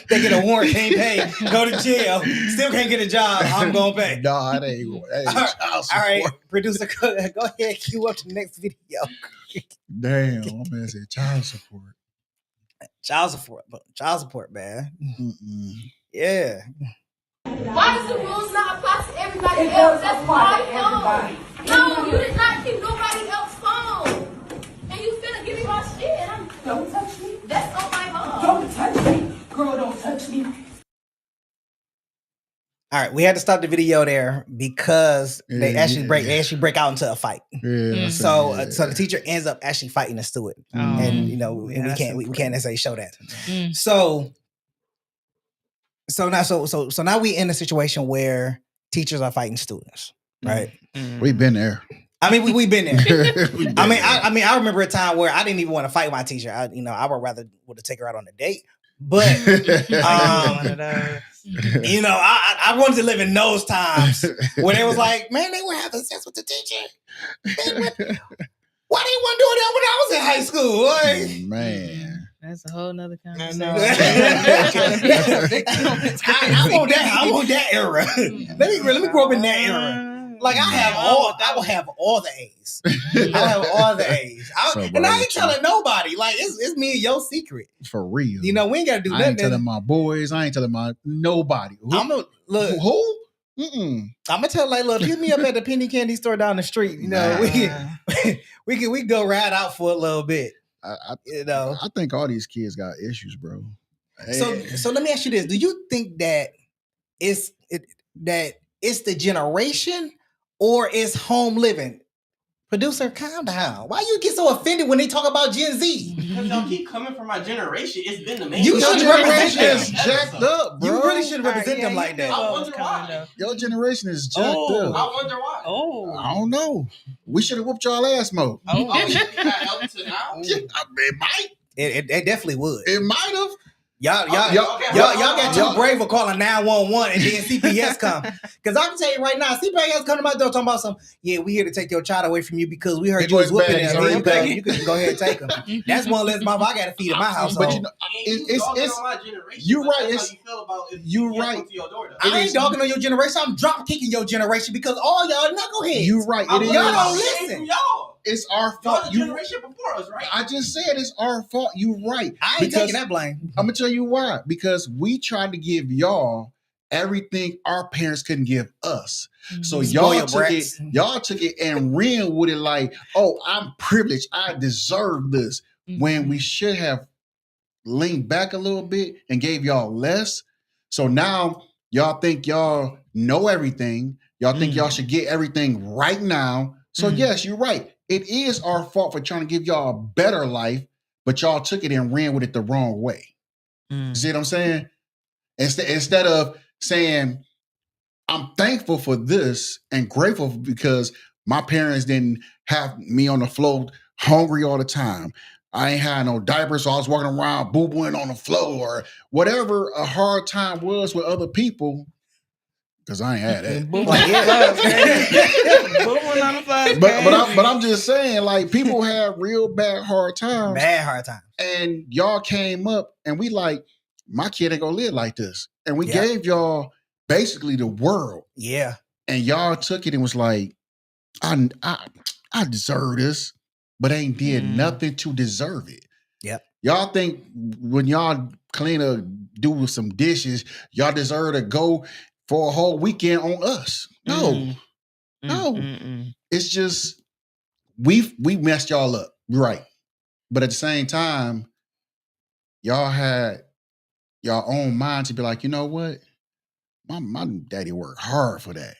They get a warrant, can't pay, go to jail, still can't get a job. I'm going back. No, it ain't child support. All right, producer, go ahead, cue up the next video. Damn, I'm gonna say child support. Child support, man. Yeah. Why does the rules not apply to everybody else? That's my phone. No, you did not keep nobody else's phone. And you finna give me my shit. Don't touch me. That's on my phone. Don't touch me. Girl, don't touch me. All right, we had to stop the video there because they actually break out into a fight. Yeah, so the teacher ends up actually fighting the student, and we can't necessarily show that. So now we in a situation where teachers are fighting students, right? We've been there. I mean, we've been there. I remember a time where I didn't even want to fight my teacher. I would rather take her out on a date. But I wanted to live in those times where they was like, man, they were having sex with the teacher. Why they weren't doing that when I was in high school? Like, man, that's a whole nother conversation. I want that era. Let me grow up in that era. Like I will have all the A's. I'll have all the A's. And I ain't telling nobody. Like it's me and your secret. For real. We ain't gotta do nothing. I ain't telling my boys. I ain't telling my nobody. Who? I'm gonna tell look, hit me up at the penny candy store down the street. We can go ride out for a little bit. I think all these kids got issues, bro. So let me ask you this: do you think that that it's the generation or it's home living? Producer, calm down. Why you get so offended when they talk about Gen Z? Because y'all keep coming from my generation. It's been the main. You Your should represent generation them. is jacked up, bro. You really should represent them like that. I wonder why. Your generation is jacked up. I wonder why. I don't know. We should have whooped y'all ass more. Oh, you think that helped to now? It might. It definitely would. It might have. Y'all got too brave for calling 911 and then CPS come. Because I can tell you right now, CPS come to my door talking about we here to take your child away from you because we heard you was whooping him. You can go ahead and take him. That's one less mouth I got to feed in my household. But you know, it's my generation. you're right. That's how you feel about if you're right. I ain't dogging on your generation. I'm drop kicking your generation because all y'all knuckleheads. You're right. Y'all don't listen. It's our fault. Y'all the generation before us, right? I just said it's our fault. You're right. I ain't taking that blame. I'm gonna tell you why. Because we tried to give y'all everything our parents couldn't give us. So y'all took it and ran with it like, oh, I'm privileged. I deserve this. When we should have leaned back a little bit and gave y'all less. So now y'all think y'all know everything. Y'all think y'all should get everything right now. So yes, you're right. It is our fault for trying to give y'all a better life, but y'all took it and ran with it the wrong way. See what I'm saying? Instead of saying, I'm thankful for this and grateful because my parents didn't have me on the floor hungry all the time. I ain't had no diapers, so I was walking around boo-booing on the floor or whatever a hard time was with other people. Because I ain't had that. But I'm just saying, like, people have real hard times. And y'all came up and we like, my kid ain't gonna live like this. And we gave y'all basically the world. Yeah. And y'all took it and was like, I deserve this, but ain't did nothing to deserve it. Yep. Y'all think when y'all do some dishes, y'all deserve to go for a whole weekend on us. No. It's just we messed y'all up. Right. But at the same time, y'all had your own mind to be like, you know what? My daddy worked hard for that.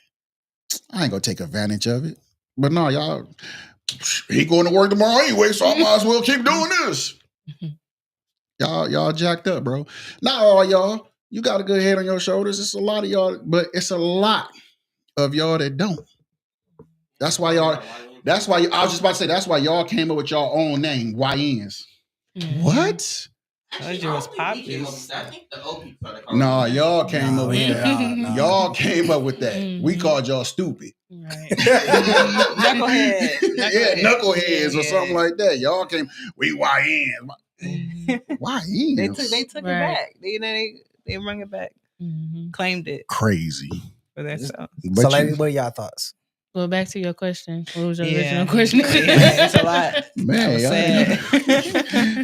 I ain't gonna take advantage of it. But no, y'all, he going to work tomorrow anyway, so I might as well keep doing this. Y'all jacked up, bro. Not all y'all. You got a good head on your shoulders. It's a lot of y'all, but it's a lot of y'all that don't. That's why I was just about to say, that's why y'all came up with y'all own name, YNs. What? No, y'all came up with that. Y'all came up with that. We called y'all stupid. Right. Knuckleheads or something like that. Y'all came, we YNs. YNs? They took it back. They bring it back. Claimed it. Crazy. For themselves. So, ladies, what are y'all thoughts? Well, back to your question. What was your original question? It's a lot. Man,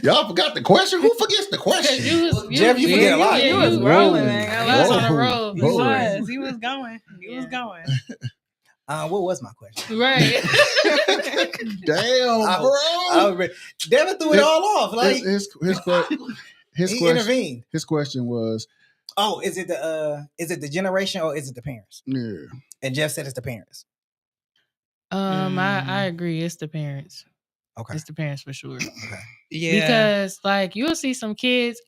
y'all forgot the question? Who forgets the question? Jeff, you forget a lot. You was rolling, man. I was on a roll. He was going. What was my question? Right. Damn, bro. Devin threw it all off. Like his he intervened. His question was, oh, is it the generation or is it the parents? Yeah. And Jeff said it's the parents. I agree. It's the parents. Okay. It's the parents for sure. Okay. Yeah. Because like you'll see some kids.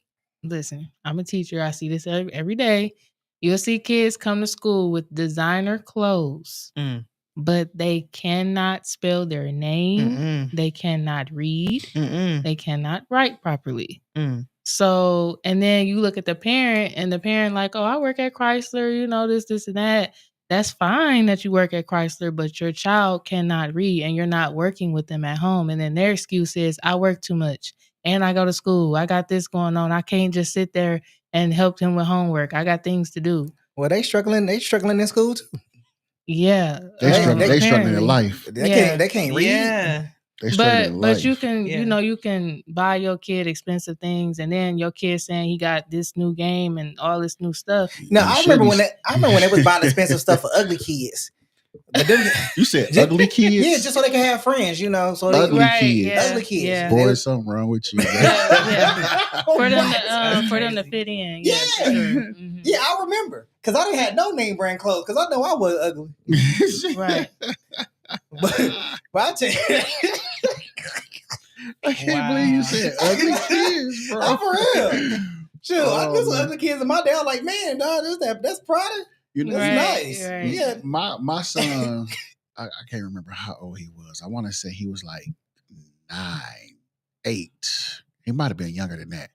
Listen, I'm a teacher. I see this every day. You'll see kids come to school with designer clothes, but they cannot spell their name. They cannot read. They cannot write properly. So, and then you look at the parent and the parent like, oh, I work at Chrysler, you know, this and that. That's fine that you work at Chrysler, but your child cannot read and you're not working with them at home. And then their excuse is, I work too much and I go to school. I got this going on. I can't just sit there and help him with homework. I got things to do. Well, they struggling in school too. Yeah. They struggling in life. They can't read. Yeah. But you can, you can buy your kid expensive things, and then your kid saying he got this new game and all this new stuff. Now I remember when they was buying expensive stuff for ugly kids. But them, you said ugly kids? Yeah, just so they can have friends, you know. So ugly Right, kids. yeah, Ugly kids. yeah. Boy, something wrong with you. Yeah. For them That's for them to crazy. fit in. Yeah. Yeah, for sure. Mhm. Yeah, I remember. Because I didn't have no name brand clothes. Because I know I was ugly. Right. But I tell you, I can't believe you said ugly kids, bro. I'm for real. Shoot, I knew some man. ugly kids in my day. I was like, man, dog, that's Prada. You know, That's nice. Right. Yeah. my son, I can't remember how old he was. I want to say he was like 9, 8. He might have been younger than that.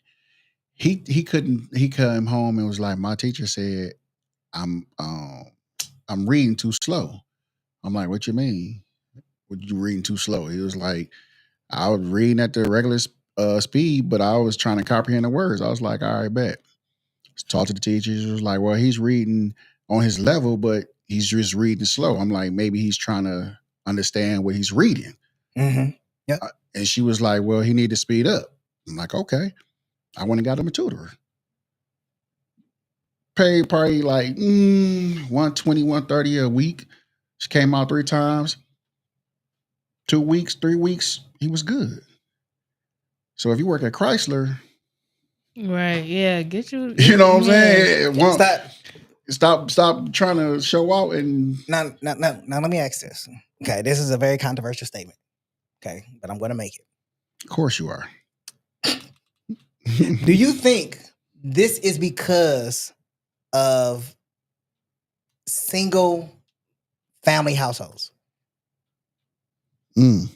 He came home and was like, my teacher said, I'm reading too slow. I'm like, what you mean? What you reading too slow? He was like, I was reading at the regular speed, but I was trying to comprehend the words. I was like, all right, bet. Talked to the teachers. It was like, well, he's reading on his level, but he's just reading slow. I'm like, maybe he's trying to understand what he's reading. Mm-hmm. Yep. And she was like, well, he need to speed up. I'm like, okay. I went and got him a tutor. Paid probably like $120, $130 a week. She came out 3 times. 2 weeks, 3 weeks, he was good. So if you work at Chrysler, Right. Yeah. Get you. you know what I'm yeah. saying? Stop trying to show out and Now, let me ask this. Okay, this is a very controversial statement. Okay, but I'm going to make it. Of course you are. Do you think this is because of single family households? I'm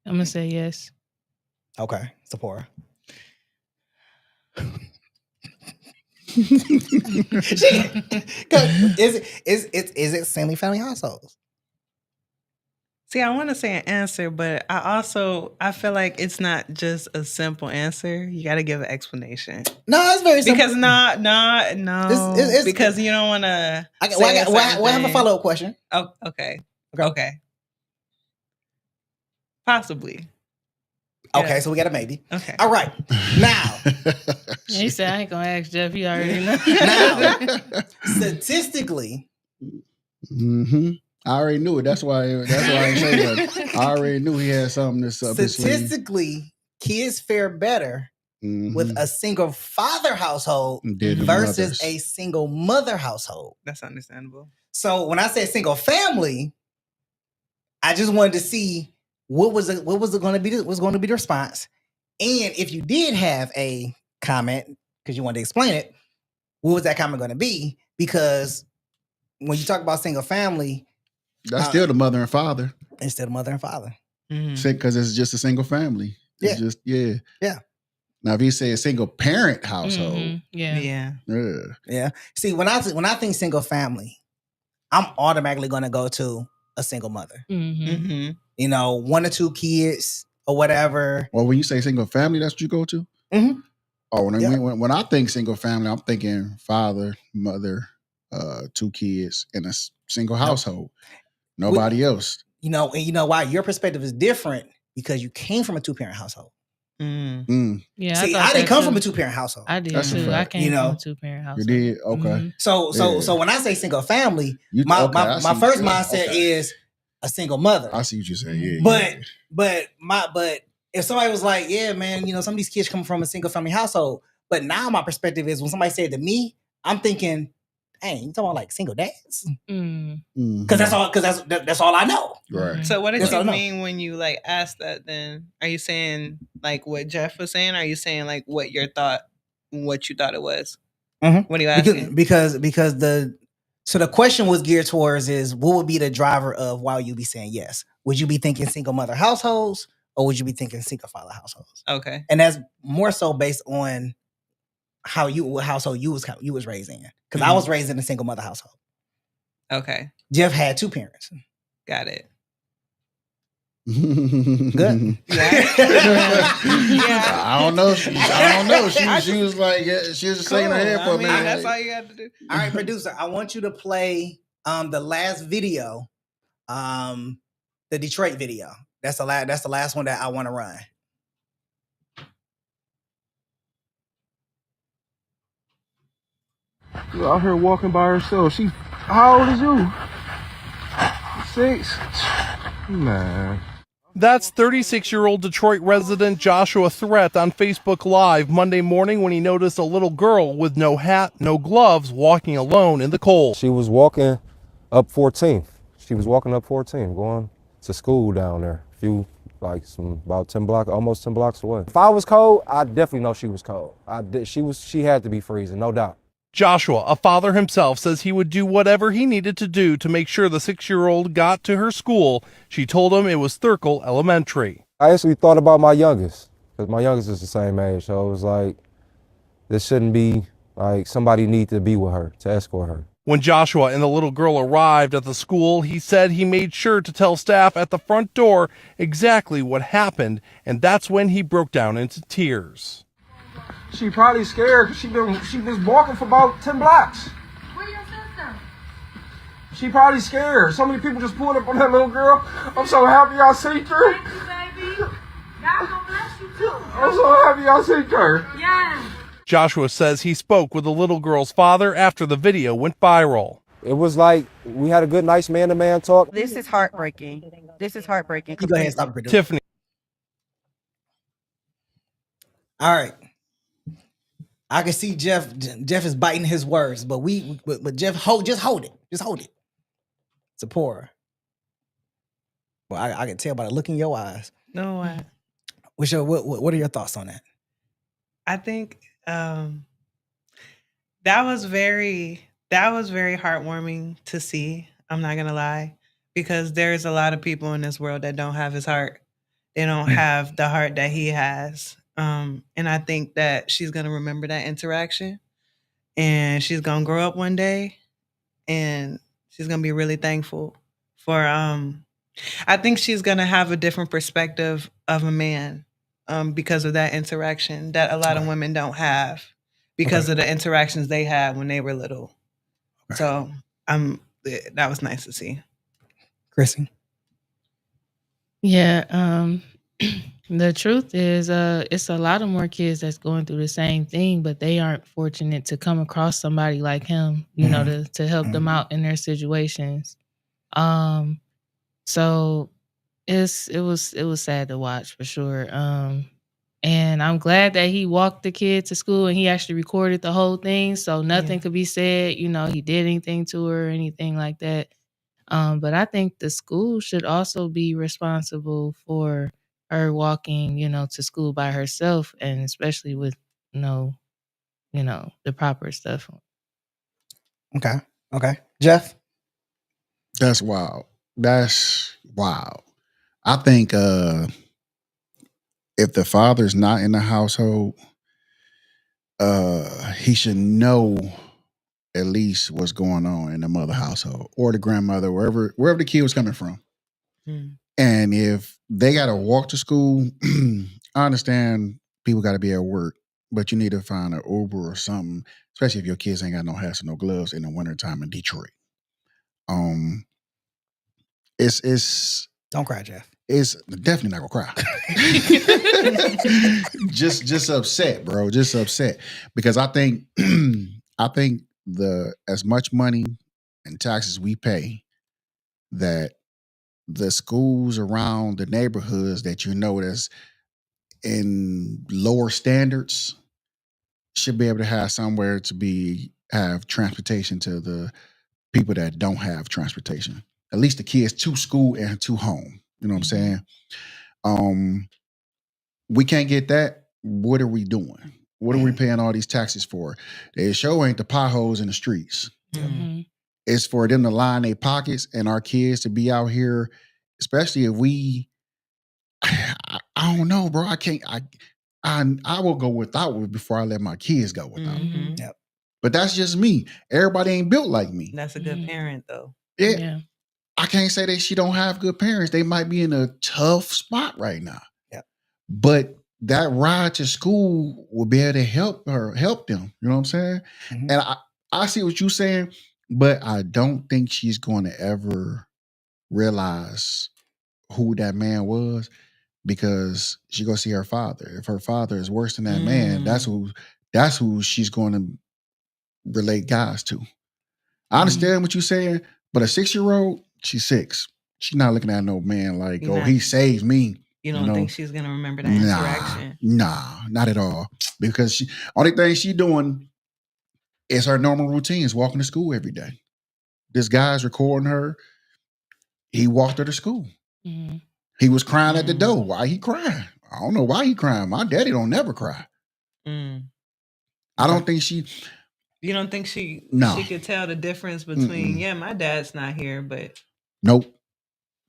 gonna say yes. Okay, Sephora. Is it single family households? See, I want to say an answer, but I feel like it's not just a simple answer. You got to give an explanation. No, it's very simple. Because no, It's because you don't want to. I have a follow-up question. Oh, okay. Possibly. Okay, Yeah. so we got a maybe. Okay. All right. Now. He said, I ain't going to ask Jeff. He already know. Now, statistically. Mm-hmm. I already knew it. That's why I didn't say that. I already knew he had something that's up his sleeve. Statistically, kids fare better with a single father household versus a single mother household. That's understandable. So when I say single family, I just wanted to see what was going to be the response, and if you did have a comment because you wanted to explain it, what was that comment going to be? Because when you talk about single family, that's still the mother and father. It's still the mother and father. Because it's just a single family. It's just yeah. Now if you say a single parent household, yeah. See, when I think single family, I'm automatically going to go to a single mother. You know, 1 or 2 kids or whatever. Well, when you say single family, that's what you go to? Mm-hmm. Oh, when I think single family, I'm thinking father, mother, 2 kids in a single household. Nobody else. You know, and you know why? Your perspective is different because you came from a 2-parent household. Yeah. See, I didn't come from a 2-parent household. I did too. I came from a 2-parent household. You did? Okay. So when I say single family, my first mindset is a single mother. I see what you're saying. Yeah. But if somebody was like, yeah, man, you know, some of these kids come from a single family household. But now my perspective is when somebody said to me, I'm thinking, dang, you talking about like single dads? Because that's all I know. Right. So what did you mean when you like asked that then? Are you saying like what Jeff was saying? Or are you saying like what you thought it was? What are you asking? Because the question was geared towards is what would be the driver of why you be saying yes? Would you be thinking single mother households or would you be thinking single father households? Okay. And that's more so based on what household you was raised in. Because I was raised in a single mother household. Okay. Jeff had 2 parents. Got it. Good. Yeah. I don't know. She was like, she was shaking her head for a minute. That's all you had to do. All right, producer, I want you to play the last video, the Detroit video. That's the last one that I want to run. You out here walking by herself. How old is you? 6? Man. That's 36-year-old Detroit resident Joshua Threat on Facebook Live Monday morning when he noticed a little girl with no hat, no gloves, walking alone in the cold. She was walking up 14th. She was walking up 14, going to school down there. About 10 blocks, almost 10 blocks away. If I was cold, I definitely know she was cold. She had to be freezing, no doubt. Joshua, a father himself, says he would do whatever he needed to do to make sure the 6-year-old got to her school. She told him it was Thurkle Elementary. I actually thought about my youngest, because my youngest is the same age, so it was like, this shouldn't be, like, somebody need to be with her, to escort her. When Joshua and the little girl arrived at the school, he said he made sure to tell staff at the front door exactly what happened, and that's when he broke down into tears. She probably scared because she was walking for about 10 blocks. Where your sister? She probably scared. So many people just pulled up on that little girl. I'm so happy I saved her. Thank you, baby. God gonna bless you too. I'm so happy I saved her. Yes. Joshua says he spoke with the little girl's father after the video went viral. It was like, we had a good, nice man-to-man talk. This is heartbreaking. This is heartbreaking. You go ahead and stop it. Tiffany. All right. I can see Jeff is biting his words, but Jeff, just hold it. Just hold it. Support her. Well, I can tell by the look in your eyes. No, what? What are your thoughts on that? I think that was very heartwarming to see. I'm not gonna lie, because there's a lot of people in this world that don't have his heart. They don't have the heart that he has. And I think that she's gonna remember that interaction, and she's gonna grow up one day, and she's gonna be really thankful for. I think she's gonna have a different perspective of a man. Because of that interaction that a lot of women don't have because of the interactions they had when they were little. So that was nice to see. Chrissy? Yeah, the truth is it's a lot of more kids that's going through the same thing, but they aren't fortunate to come across somebody like him, you know, to help them out in their situations. So it was sad to watch for sure. And I'm glad that he walked the kid to school and he actually recorded the whole thing, so nothing could be said, you know, he did anything to her or anything like that. But I think the school should also be responsible for her walking, you know, to school by herself, and especially with the proper stuff. Okay. Jeff? That's wild. That's wild. I think if the father's not in the household, he should know at least what's going on in the mother household or the grandmother, wherever the kid was coming from. And if they got to walk to school, I understand people got to be at work, but you need to find an Uber or something, especially if your kids ain't got no hats and no gloves in the wintertime in Detroit. It's don't cry, Jeff. It's definitely not gonna cry. just upset, bro. Just upset because I think as much money and taxes we pay, that the schools around the neighborhoods that you know that's in lower standards should be able to have somewhere to have transportation to the people that don't have transportation. At least the kids to school and to home. You know what I'm saying? We can't get that. What are we doing? What are we paying all these taxes for? They sure ain't the potholes in the streets. It's for them to line their pockets and our kids to be out here, especially if I don't know, bro. I can't. I will go without it before I let my kids go without. Yep. But that's just me. Everybody ain't built like me. That's a good parent, though. Yeah. I can't say that she don't have good parents. They might be in a tough spot right now. Yeah. But that ride to school will be able to help them. You know what I'm saying? And I see what you're saying, but I don't think she's going to ever realize who that man was because she gonna see her father. If her father is worse than that man, that's who she's going to relate guys to. I understand what you're saying, but a 6-year-old, she's 6. She's not looking at no man like, he saved me. You don't think she's gonna remember that interaction? Nah, not at all. Because only thing she doing is her normal routine is walking to school every day. This guy's recording her. He walked her to school. Mm-hmm. He was crying at the door. Why he crying? I don't know why he crying. My daddy don't never cry. I don't think she. You don't think she could tell the difference between my dad's not here, but nope.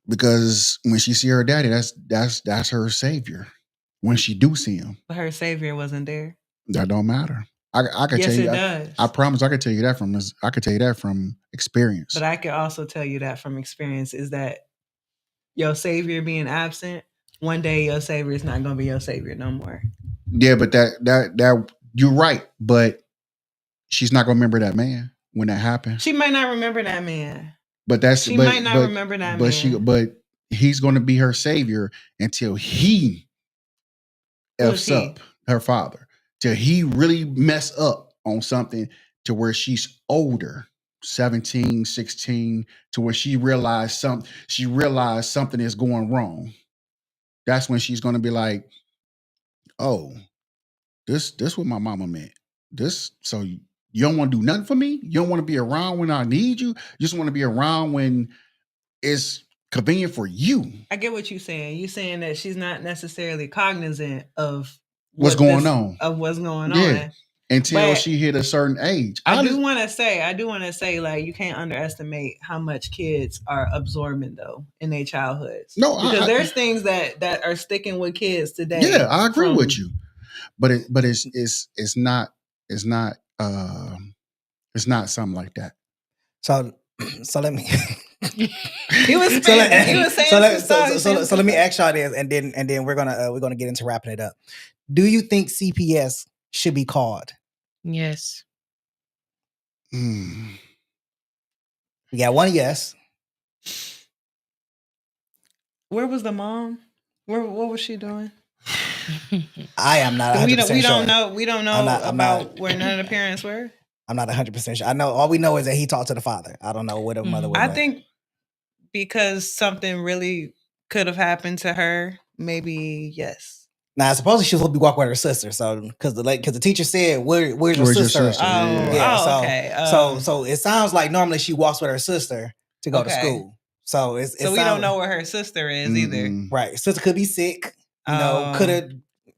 Because when she see her daddy, that's her savior. When she do see him, but her savior wasn't there. That don't matter. I can tell you. Yes, it does. I promise. I can tell you that from experience. But I can also tell you that from experience is that your savior being absent, one day your savior is not going to be your savior no more. Yeah, but that you're right. But she's not going to remember that man when that happened. She might not remember that man. But might not remember that man. But he's going to be her savior until he F's up her father. Till he really mess up on something to where she's older, 17, 16, to where she realized something is going wrong. That's when she's going to be like, oh, this what my mama meant. So you don't want to do nothing for me? You don't want to be around when I need you? You just want to be around when it's convenient for you. I get what you're saying. You're saying that she's not necessarily cognizant of what's going on. Until she hit a certain age. I do want to say, like, you can't underestimate how much kids are absorbing though in their childhoods. No, because there's things that are sticking with kids today. Yeah, I agree with you. But it's not something like that. So let me. He was saying so let me ask y'all this, and then we're gonna get into wrapping it up. Do you think CPS should be called? Yes. We got one yes. Where was the mom? What was she doing? I am not 100% sure. We don't know where none of the parents were. I'm not 100% sure. I know all we know is that he talked to the father. I don't know where the mother was. I think because something really could have happened to her, maybe yes. Now, supposedly she was supposed to be walking with her sister, so because the teacher said, "Where's your sister?" Okay. So it sounds like normally she walks with her sister to go to school. So we don't know where her sister is either. Right, sister could be sick.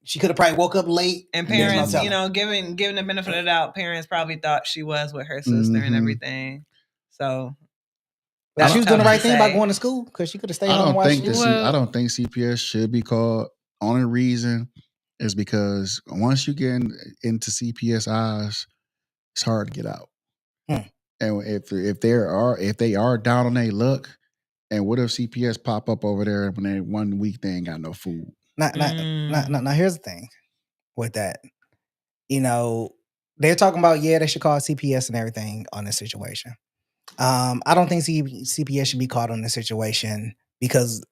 She could have probably woke up late. And parents, given the benefit of the doubt, parents probably thought she was with her sister and everything. So now she was doing the right thing by going to school because she could have stayed home and watched it. I don't think CPS should be called. Only reason is because once you get into CPS eyes, it's hard to get out. And if they are down on their luck, and what if CPS pop up over there when they 1 week they ain't got no food? Now here's the thing with that. They're talking about they should call CPS and everything on this situation. I don't think CPS should be called on this situation because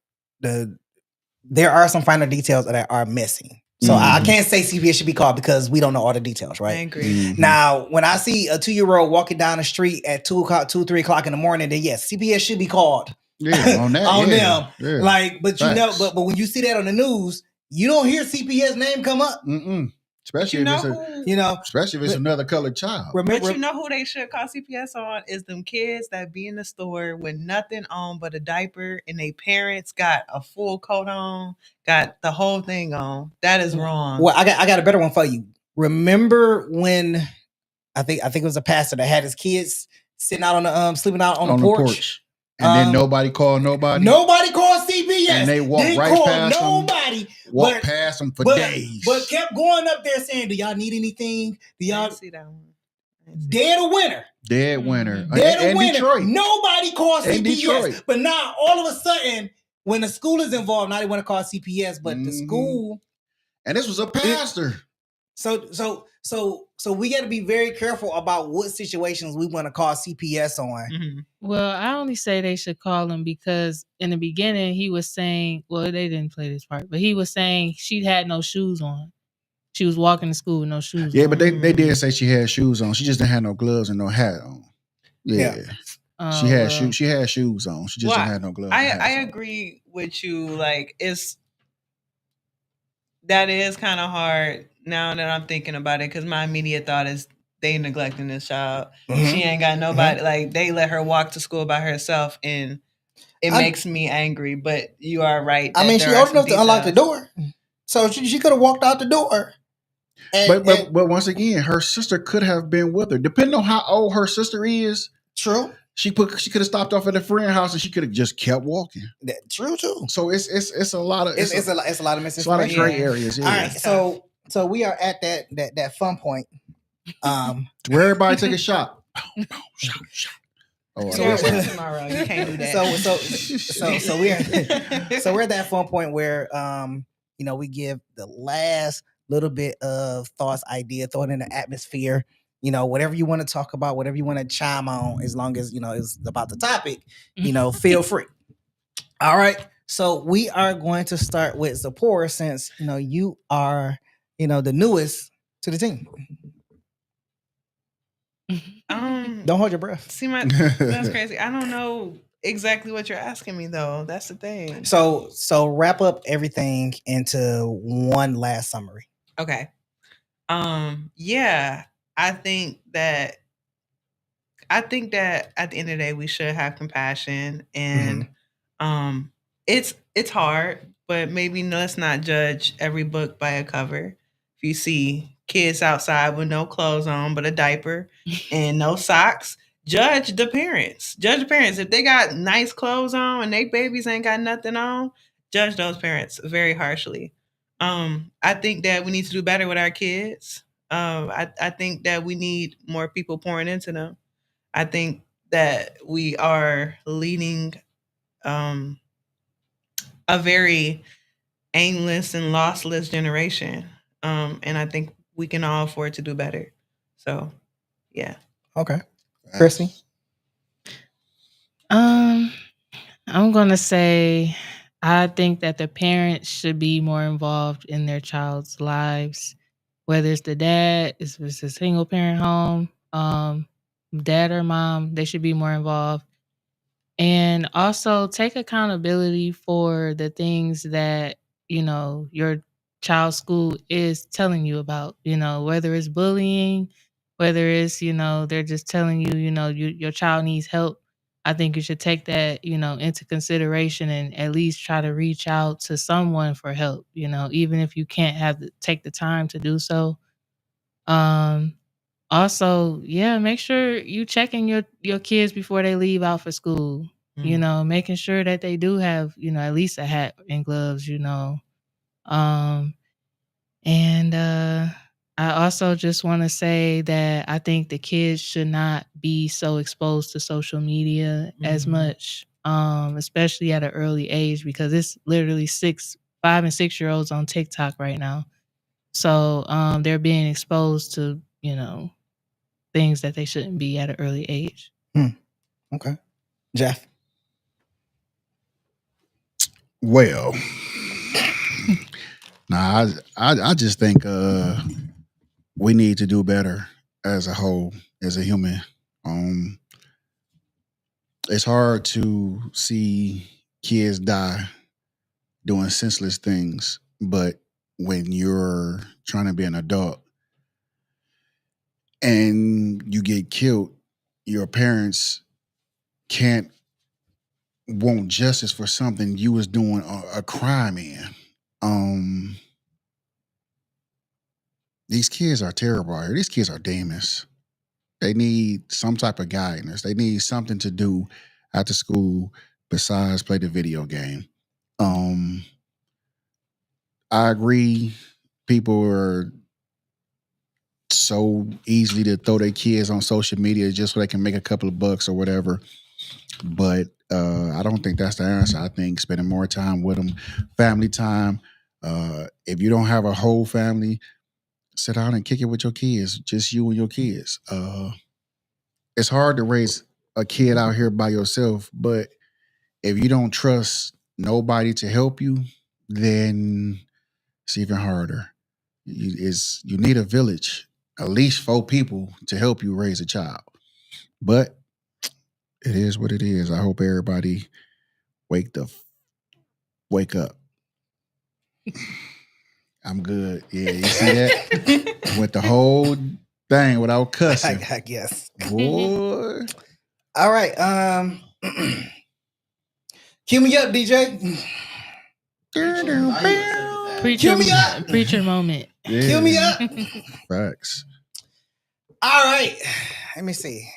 there are some finer details that are missing. So I can't say CPS should be called because we don't know all the details, right? I agree. Now, when I see a 2-year-old walking down the street at 3 o'clock in the morning, then yes, CPS should be called. Yeah, on that, on them. Yeah. Like, but but when you see that on the news, you don't hear CPS name come up. Especially if it's another colored child. But you know who they should call CPS on is them kids that be in the store with nothing on but a diaper and their parents got a full coat on, got the whole thing on. That is wrong. Well, I got a better one for you. Remember when I think it was a pastor that had his kids sitting out on the sleeping out on the porch. And then nobody called nobody. Nobody called CPS. And they walked past nobody. Them. Walked past them for days. But kept going up there saying, "Do y'all need anything? Do y'all see that one?" Dead of winter. Dead winter. Dead of winter. Detroit. Nobody called CPS. Detroit. But now all of a sudden, when the school is involved, now they want to call CPS. But the school, and this was a pastor. So we got to be very careful about what situations we want to call CPS on. Well, I only say they should call them because in the beginning he was saying, well, they didn't play this part, but he was saying she had no shoes on. She was walking to school with no shoes on. Yeah, but they did say she had shoes on. She just didn't have no gloves and no hat on. Yeah. She had shoes on. She just didn't have no gloves. I agree with you. Like that is kind of hard now that I'm thinking about it, because my immediate thought is they neglecting this child. She ain't got nobody. Like they let her walk to school by herself, and it makes me angry. But you are right. I mean, she old enough to unlock the door, so she could have walked out the door. But once again, her sister could have been with her. Depending on how old her sister is. True. She could have stopped off at a friend's house and she could have just kept walking. True too. So it's a lot of it's a lot of misinformation. It's a lot of gray areas. Yeah. All right, so we are at that fun point. Where everybody take a shot. Oh, so tomorrow you can't do that. So we're at that fun point where we give the last little bit of thoughts, idea, throw it in the atmosphere. Whatever you want to talk about, whatever you want to chime on, as long as it's about the topic, feel free. All right. So we are going to start with Zipporah, since you are the newest to the team. Don't hold your breath. See, that's crazy. I don't know exactly what you're asking me though. That's the thing. So wrap up everything into one last summary. Okay. Yeah. I think that at the end of the day we should have compassion, and it's hard, but maybe let's not judge every book by a cover. If you see kids outside with no clothes on but a diaper and no socks, judge the parents. If they got nice clothes on and they babies ain't got nothing on, judge those parents very harshly. I think that we need to do better with our kids. I think that we need more people pouring into them. I think that we are leading a very aimless and lossless generation. And I think we can all afford to do better. So, yeah. Okay. Chrissy? I'm going to say I think that the parents should be more involved in their child's lives, whether it's the dad, if it's a single parent home, dad or mom, they should be more involved. And also take accountability for the things that, your child's school is telling you about, whether it's bullying, whether it's, they're just telling you, your child needs help. I think you should take that, into consideration and at least try to reach out to someone for help, even if you can't take the time to do so. Also, yeah, make sure you checking your kids before they leave out for school. Making sure that they do have, at least a hat and gloves, And I also just want to say that I think the kids should not be so exposed to social media as much, especially at an early age, because it's literally 5 and 6 year olds on TikTok right now. So they're being exposed to, things that they shouldn't be at an early age. Okay. Jeff? Well, I just think we need to do better as a whole, as a human. It's hard to see kids die doing senseless things, but when you're trying to be an adult and you get killed, your parents can't want justice for something you was doing a crime in. These kids are terrible out here. These kids are demons. They need some type of guidance. They need something to do after school besides play the video game. I agree. People are so easily to throw their kids on social media just so they can make a couple of bucks or whatever. But I don't think that's the answer. I think spending more time with them, family time. If you don't have a whole family, sit down and kick it with your kids, just you and your kids. It's hard to raise a kid out here by yourself, but if you don't trust nobody to help you, then it's even harder. You need a village, at least 4 people to help you raise a child. But It is what it is. I hope everybody wake up. I'm good. Yeah, you see that? Went the whole thing without cussing. I guess. Boy. All right. Cue me up, DJ. Preacher moment. Yeah. Cue me up. Facts. All right. Let me see.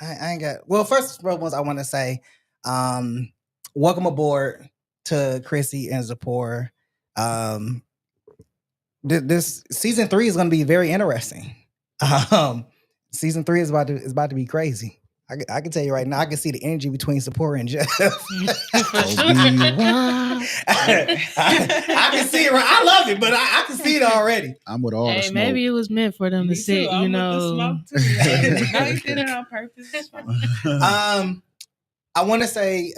I ain't got. Well, first of all, I want to say, welcome aboard to Chrissy and Zipporah. This season 3 is going to be very interesting. Season 3 is about to be crazy. I can tell you right now. I can see the energy between Zipporah and Jeff. I can see it. I love it, but I can see it already. I'm with all the smoke. Maybe it was meant for them to sit. I'm with the smoke too. No, you did it on purpose. I want to say,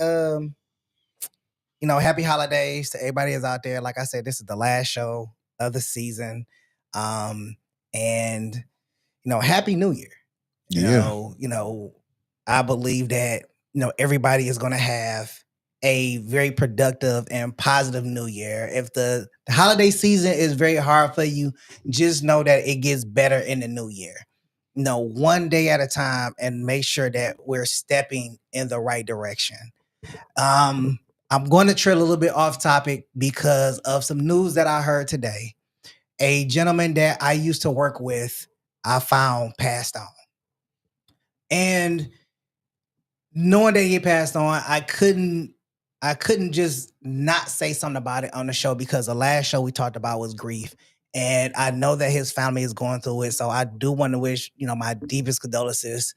happy holidays to everybody that's out there. Like I said, this is the last show of the season, and happy New Year. You know, I believe that everybody is going to have a very productive and positive New Year. If the holiday season is very hard for you, just know that it gets better in the New Year. One day at a time, and make sure that we're stepping in the right direction. I'm going to trail a little bit off topic because of some news that I heard today. A gentleman that I used to work with, I found passed on. And knowing that he passed on, I couldn't just not say something about it on the show, because the last show we talked about was grief. And I know that his family is going through it. So I do want to wish, my deepest condolences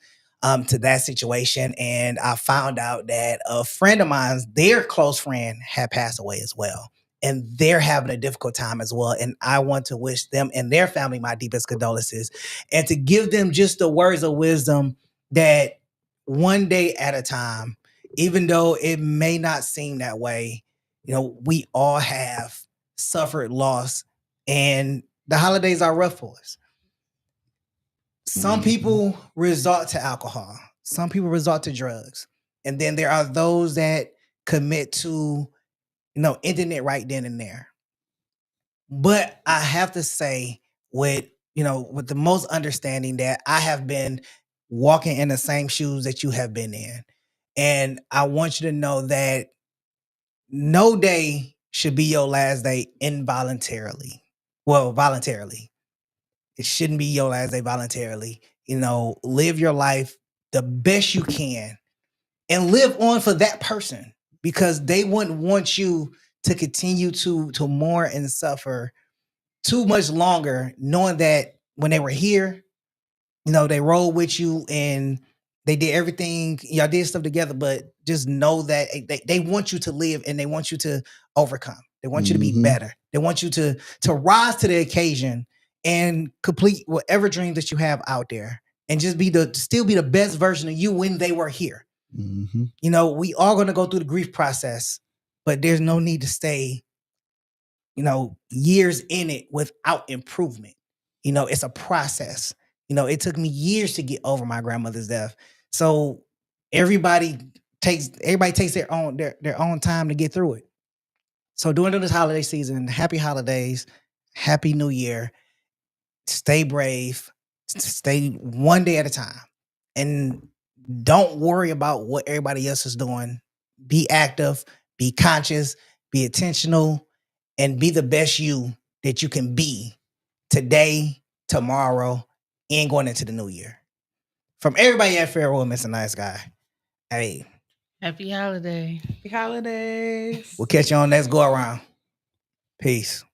to that situation. And I found out that a friend of mine, their close friend, had passed away as well. And they're having a difficult time as well. And I want to wish them and their family my deepest condolences, and to give them just the words of wisdom that one day at a time, even though it may not seem that way, we all have suffered loss, and the holidays are rough for us. Some people resort to alcohol. Some people resort to drugs. And then there are those that commit to, ending it right then and there. But I have to say, with the most understanding, that I have been walking in the same shoes that you have been in. And I want you to know that no day should be your last day involuntarily. Well, voluntarily. It shouldn't be your last day voluntarily. Live your life the best you can and live on for that person, because they wouldn't want you to continue to mourn and suffer too much longer, knowing that when they were here, they rolled with you and they did everything, y'all did stuff together, but just know that they want you to live, and they want you to overcome. They want you to be better. They want you to rise to the occasion and complete whatever dreams that you have out there, and just still be the best version of you when they were here. We are going to go through the grief process, but there's no need to stay, years in it without improvement. It's a process. It took me years to get over my grandmother's death. So everybody takes their own time to get through it. So during this holiday season, happy holidays, happy New Year. Stay brave, stay one day at a time, and don't worry about what everybody else is doing. Be active, be conscious, be intentional, and be the best you that you can be today, tomorrow, and going into the new year. From everybody at Farewell, Mr. Nice Guy. Hey. Happy holiday. Happy holidays. We'll catch you on next go around. Peace.